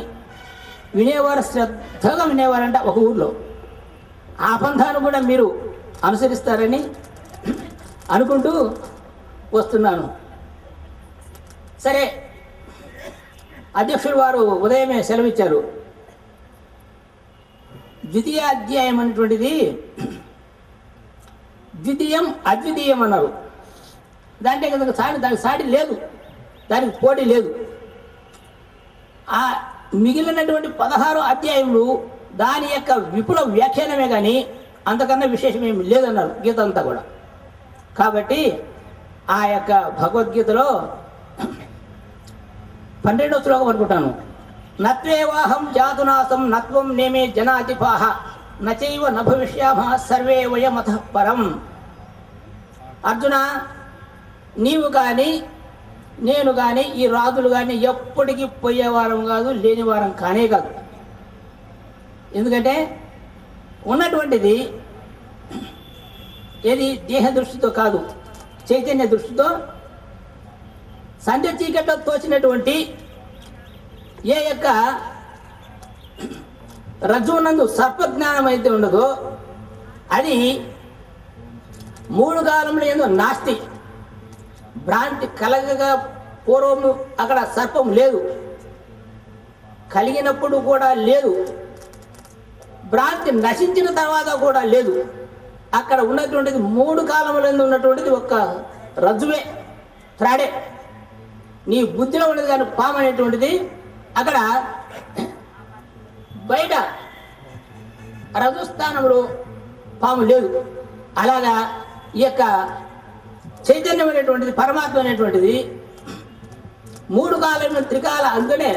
వినేవారు శ్రద్ధగా వినేవారంట ఒక ఊర్లో. ఆ పంథాను కూడా మీరు అనుసరిస్తారని అనుకుంటూ వస్తున్నాను. సరే, అధ్యక్షుడు వారు ఉదయమే సెలవిచ్చారు. ద్వితీయ అధ్యాయం అనేటువంటిది ద్వితీయం అద్వితీయం అన్నారు. దానికి సాటి లేదు, దానికి పోటీ లేదు. ఆ మిగిలినటువంటి 16 అధ్యాయములు దాని యొక్క విపుల వ్యాఖ్యానమే కానీ అంతకన్నా విశేషమేమి లేదన్నారు గీత అంతా కూడా. కాబట్టి ఆ యొక్క భగవద్గీతలో 12వ శ్లోకం అనుకుంటాను. నత్వేవాహం జాతునాసం నత్వం నేమే జనాతిపాహ నచైవ న భవిష్యామః సర్వే వయమతః పరం. అర్జున, నీవు కానీ నేను కానీ ఈ రాజులు కానీ ఎప్పటికీ పోయేవారం కాదు, లేనివారం కానే కాదు. ఎందుకంటే ఉన్నటువంటిది ఏది దేహ దృష్టితో కాదు, చైతన్య దృష్టితో సంధ్య చీకట్లో తోచినటువంటి ఏ యొక్క రజ్జునందు సర్పజ్ఞానం అయితే ఉండదో అది 3 కాలంలో ఏదో నాస్తి. భ్రాంతి కలగగా పూర్వము అక్కడ సర్పం లేదు, కలిగినప్పుడు కూడా లేదు, భ్రాంతి నశించిన తర్వాత కూడా లేదు. అక్కడ ఉన్నటువంటిది 3 కాలముల ఉన్నటువంటిది ఒక్క రజ్జువే, త్రాడే. నీ బుద్ధిలో ఉన్నది కానీ పాము అనేటువంటిది అక్కడ బయట రజుస్థానంలో పాము లేదు. అలాగా ఈ యొక్క చైతన్యం అనేటువంటిది, పరమాత్మ అనేటువంటిది 3 కాలము త్రికాల, అందుకనే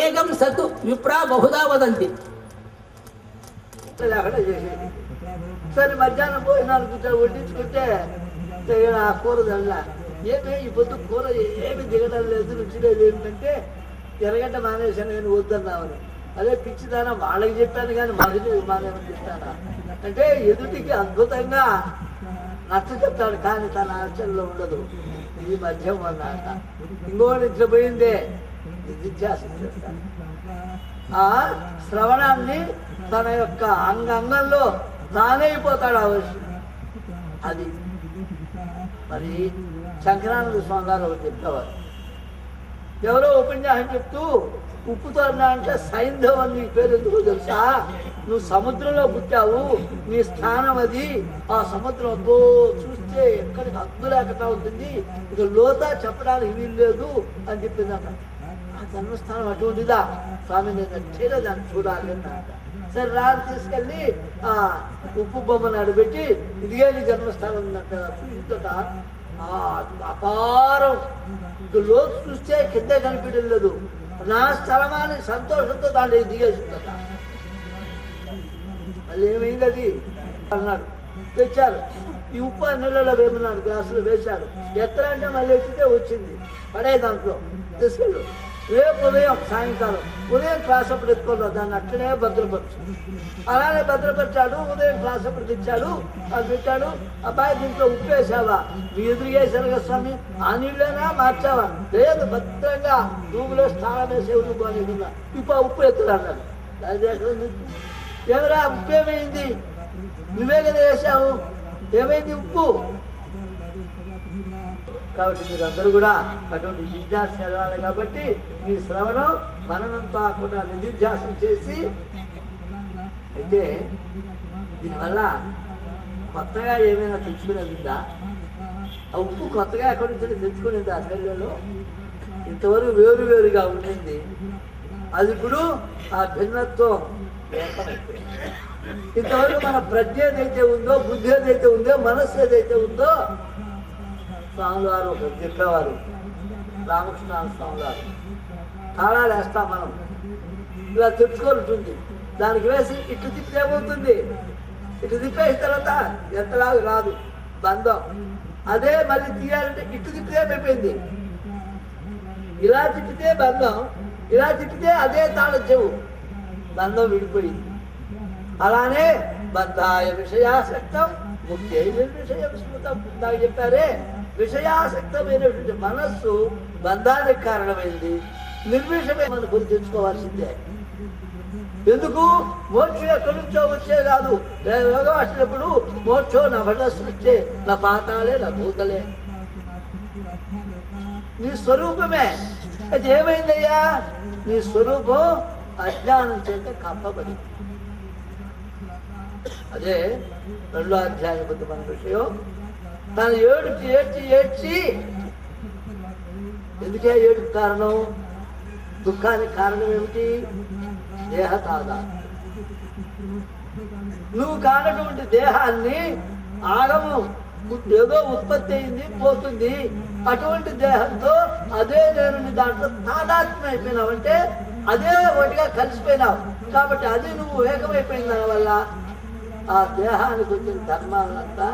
ఏకం సత్తు విప్రా బహుదా వదంతి. సరే, మధ్యాహ్నం భోజనాలు వడ్డించుకుంటే ఆ కూర దల్లా ఏమే ఈ పొద్దు కూర ఏమి దిగడం లేదు, రుచి లేదు. ఏమిటంటే ఎరగంట మానేశాను నేను వద్దన్నామని. అదే పిచ్చిదానా వాళ్ళకి చెప్పాను కానీ మగది మానేమని చెప్తానా అంటే ఎదుటికి అద్భుతంగా నచ్చ చెప్తాడు కానీ తన ఆచరణలో ఉండదు. ఇది మధ్యం అన్నాక ఇంకోటి ఇట్లా పోయిందే నిధిధ్యాసం చేస్తాను. ఆ శ్రవణాన్ని తన యొక్క అంగంగంలో తానైపోతాడు అవశ్యం. అది మరి శంకరానంద స్వామి గారు ఒకటి చెప్తావారు. ఎవరో ఉపన్యాసం చెప్తూ ఉప్పుతో అంటే సైంధవం నీ పేరు ఎందుకు తెలుసా? నువ్వు సముద్రంలో పుట్టావు, నీ స్థానం అది. ఆ సముద్రంతో చూస్తే ఎక్కడికి హద్దు లేకుండా ఉంటుంది, ఇక లోతా చెప్పడానికి వీలు లేదు అని చెప్పిందట. ఆ జన్మస్థానం అటువంటిదా స్వామి? నేను వచ్చేలా దాన్ని చూడాలి అన్నమాట. సరే రాని తీసుకెళ్ళి ఆ ఉప్పు బొమ్మను అడబెట్టి ఇదిగే నీ జన్మస్థానం ఉందంట. ఇంతట అపారం, ఇక లోతు చూస్తే కింద కనిపించడం లేదు. నా స్థలమాన్ని సంతోషంతో దాంట్లో దిగేసిందట. మళ్ళీ ఏమైంది అది అన్నాడు. తెచ్చారు ఈ ఉప్పు నీళ్ళలో వేమన్నాడు, గ్లాసులో వేశాడు. ఎత్తర అంటే మళ్ళీ ఎత్తితే వచ్చింది, పడే దాంట్లో తీసుకెళ్ళు. రేపు ఉదయం సాయంకాలం ఉదయం క్లాస్ అప్పుడు ఎత్తుకోలేదు, దాన్ని అట్లనే భద్రపరచు. అలానే భద్రపరిచాడు. ఉదయం క్లాస్ అప్పుడు తెచ్చాడు, అది పెట్టాడు. అబ్బాయి దీంట్లో ఉప్పు వేసావా? మీ ఎదురుగేశారు కదా స్వామి, ఆ నీళ్ళైనా మార్చావా? లేదు, భద్రంగా రూములో స్నానం వేసే అనుకున్నా. ఇప్పుడు ఉప్పు ఎత్తులు అన్నాడు. ఎవరా ఉప్పు ఏమైంది? నువ్వే కదా వేసావు, ఏమైంది ఉప్పు? కాబట్టి మీరందరూ కూడా అటువంటి జిజ్ఞాస చదవాలి. కాబట్టి మీ శ్రవణం మననం కాకుండా నిధిధ్యాసం చేసి, అయితే దీనివల్ల కొత్తగా ఏమైనా తెచ్చుకునేదిందా? ఆ ఉప్పు కొత్తగా ఎక్కడి నుంచి తెచ్చుకునేది? ఆ శరీరంలో ఇంతవరకు వేరువేరుగా ఉండింది, అది ఇప్పుడు ఆ భిన్నత్వం ఏకమైపోయింది. ఇంతవరకు మన ప్రజ్ఞ ఏదైతే ఉందో, బుద్ధి ఏదైతే ఉందో, మనస్సు ఏదైతే ఉందో, స్వామి వారు చెప్పేవారు, రామకృష్ణ స్వామి వారు తాళాలు వేస్తాం మనం, ఇలా తెచ్చుకోవాల్సింది. దానికి వేసి ఇటు తిప్పితే ఏమవుతుంది? ఇటు తిప్పేసిన తర్వాత ఎంతలాగా రాదు బంధం. అదే మళ్ళీ తీయాలంటే ఇటు తిప్పితే అయిపోయింది. ఇలా తిప్పితే బంధం, ఇలా తిప్పితే అదే తాళం చెవు, బంధం విడిపోయింది. అలానే బంధాయ విషయాసక్తం ముఖ్య నిర్విషయ స్మృతం. ఇందాక చెప్పారే, విషయాసక్తమైనటువంటి మనస్సు బంధానికి కారణమైంది. నిర్విషయమే మనం గురి తెచ్చుకోవాల్సిందే. ఎందుకు? మోక్షం ఎక్కడి నుంచో వచ్చే కాదు. యోగం వచ్చినప్పుడు మోక్షం నా భట సృష్టి, నా పాతాలే, నా భూతలే, నీ స్వరూపమే. అది ఏమైందయ్యా? నీ స్వరూపం అజ్ఞానం చేత కప్పబడి. అదే 2వ అధ్యాయం మన విషయం. తను ఏడ్చి ఎందుకే ఏడుపు కారణం? దుఃఖానికి కారణం ఏమిటి? దేహ తాదా. నువ్వు కానటువంటి దేహాన్ని ఆగమం ఏదో ఉత్పత్తి అయింది, పోతుంది. అటువంటి దేహంతో అదే నేను దాంట్లో తాదాత్మ్యం అయిపోయినావంటే అదే ఒకటిగా కలిసిపోయినావు. కాబట్టి అది నువ్వు ఏకమైపోయిన దానివల్ల ఆ దేహానికి వచ్చిన ధర్మాలంతా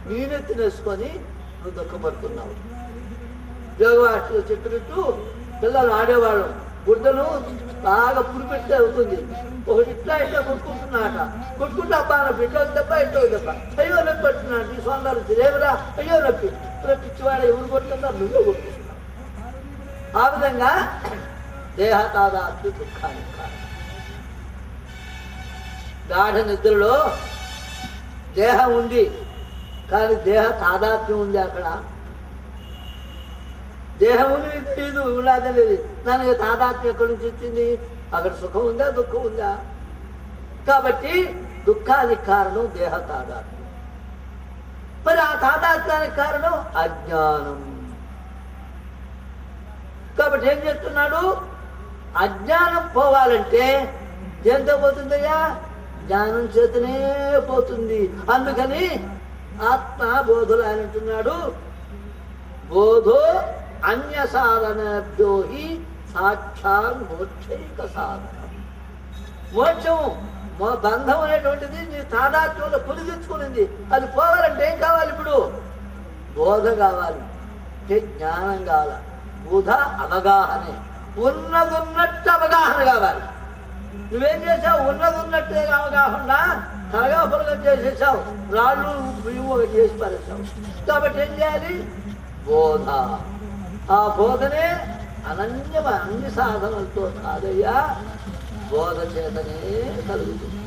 నీనెత్తినేసుకొని నువ్వు దుఃఖపడుతున్నావు. యోగవాసులు చెప్పినట్టు పిల్లలు ఆడేవాళ్ళు గుడ్డలు బాగా పురిపెట్టి అవుతుంది. ఒకటి ఇట్లా కొట్టుకుంటున్నాట. కొట్టుకుంటే అబ్బా ఇట్లో దెబ్బ ఇట్లో దెబ్బ, అయ్యో నొప్పి పెట్టున్నాడు. ఈ సోదరు తిరేవరా, అయ్యో నొప్పి. పిచ్చివాడ ఎవరు కొట్టుకున్నారు? నువ్వే కొట్టుకుంటున్నావు. ఆ విధంగా దేహ తాదాత్మ్య దుఃఖానికి కారణం. గాఢ నిద్రలో దేహం ఉంది, కానీ దేహ తాదాత్మ్యం ఉంది. అక్కడ దేహం తెలియదు, ఉన్నదనేది. దానికి తాదాత్మ్యం ఎక్కడి నుంచి వచ్చింది? అక్కడ సుఖం ఉందా, దుఃఖం ఉందా? కాబట్టి దుఃఖానికి కారణం దేహ తాదాత్మ్యం. మరి ఆ తాదాత్మ్యానికి కారణం అజ్ఞానం. కాబట్టి ఏం చేస్తున్నాడు? అజ్ఞానం పోవాలంటే దేంతో పోతుందయ్యా? జ్ఞానం చేతనే పోతుంది. అందుకని ఆత్మ బోధులు ఆయన అంటున్నాడు, బోధో అన్య సాధనభ్యో హి సాక్షాత్ మోక్షైక సాధనం. మోక్షం బంధం అనేటువంటిది నీ తాదాత్మ్యంలో పులి తెచ్చుకునింది. అది పోవాలంటే ఏం కావాలి? ఇప్పుడు బోధ కావాలి, జ్ఞానం కావాలి. బోధ అవగాహనే, ఉన్నదున్నట్టు అవగాహన కావాలి. నువ్వేం చేసావు? ఉన్నదున్నట్టే కాకుండా కలగా పొలగా చేసేసావు, రాళ్ళు బియ్యం ఒకటి చేసి పారేసావు. కాబట్టి ఏం చేయాలి? బోధ. ఆ బోధనే అన్ని సాధనలతో కాదయ్యా, బోధ చేతనే కలుగుతుంది.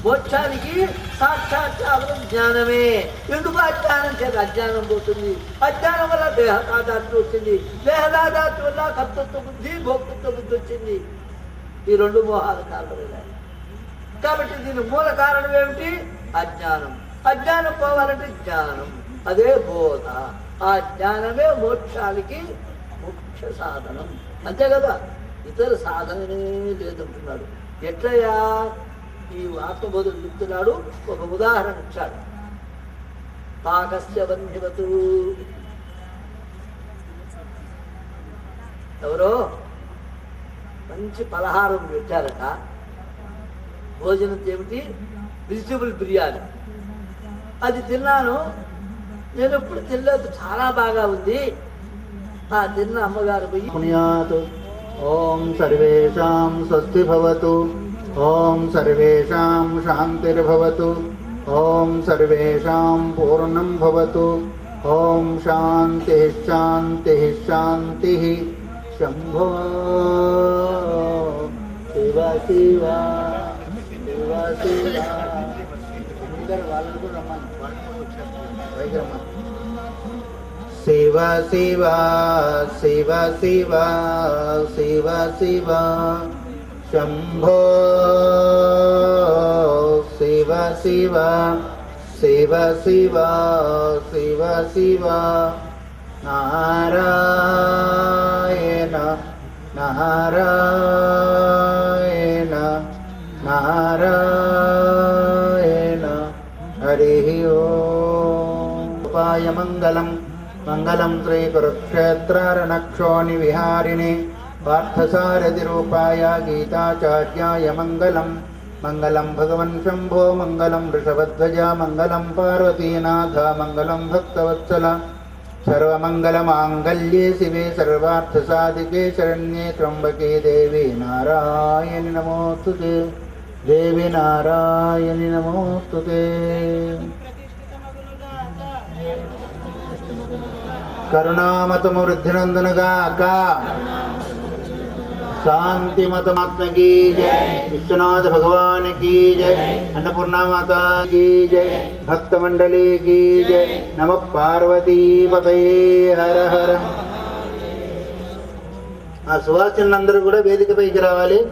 మోక్షానికి సాక్షాత్కారం జ్ఞానమే. ఎందుకు? అజ్ఞానం చేత అజ్ఞానం పోతుంది. అజ్ఞానం వల్ల దేహ తాదాత్మ్యం వచ్చింది. దేహ తాదాత్మ్యం వల్ల కర్తృత్వ బుద్ధి, భోక్తృత్వ బుద్ధి వచ్చింది. ఈ 2 మోహాల కారణమే. కాబట్టి దీని మూల కారణం ఏమిటి? అజ్ఞానం. అజ్ఞానం పోవాలంటే జ్ఞానం, అదే బోధ. ఆ జ్ఞానమే మోక్షానికి ముఖ్య సాధనం. అంతే కదా, ఇతర సాధననే లేదంటున్నాడు. ఎట్లయా? ఈ ఆత్మబోధుడు చెప్తున్నాడు, ఒక ఉదాహరణ ఇచ్చాడు. పాకస్య బంధివతు. ఎవరో మంచి పలహారం పెట్టారట. భోజనం ఏమిటి? వెజిటబుల్ బిర్యానీ. అది తిన్నాను, నేను ఎప్పుడు తినలేదు, చాలా బాగా ఉంది. ఆ తిన్న అమ్మగారు పోయి పుణ్యాత్. ఓం సర్వేషాం స్వస్తి భవతు. ఓం సర్వేషాం శాంతిర్భవతు. ఓం సర్వేషాం పూర్ణం భవతు. ఓం శాంతి శాంతి శాంతి. శంభో శివ శివ శివ శివ. అందరు వాళ్ళు కూడా శివ శివ శివ శివ శివ శివ. శంభో శివ శివ శివ శివ శివ శివ. నారాయణ నారాయణ నారాయణ. హరి ఓం. ఉపాయ మంగళం మంగళం శ్రీ కురుక్షేత్రరణక్షోణి విహారిణి పార్థసారథి రూపాయ గీతాచార్యాయ మంగళం. మంగళం భగవన్ శంభో మంగళం వృషభధ్వజ మంగళం పార్వతీనాథ మంగళం భక్తవత్సల. సర్వమంగళమాంగళ్యే శివే సర్వార్థసాధికే శరణ్యే త్ర్యంబకే దేవి నారాయణి నమోస్తుతే. దేవి నారాయణి నమోస్తుతే. కరుణామతము వృద్ధినందునుగాక. శాంతి मतमात्मा की जय, विश्वनाथ भगवान की जय, अन्नपूर्णा माता की जय, भक्त मंडली की जय. नमः पार्वती पतये हर हर. ఆ సువాసనలందరూ కూడా వేదిక పైకి రావాలి.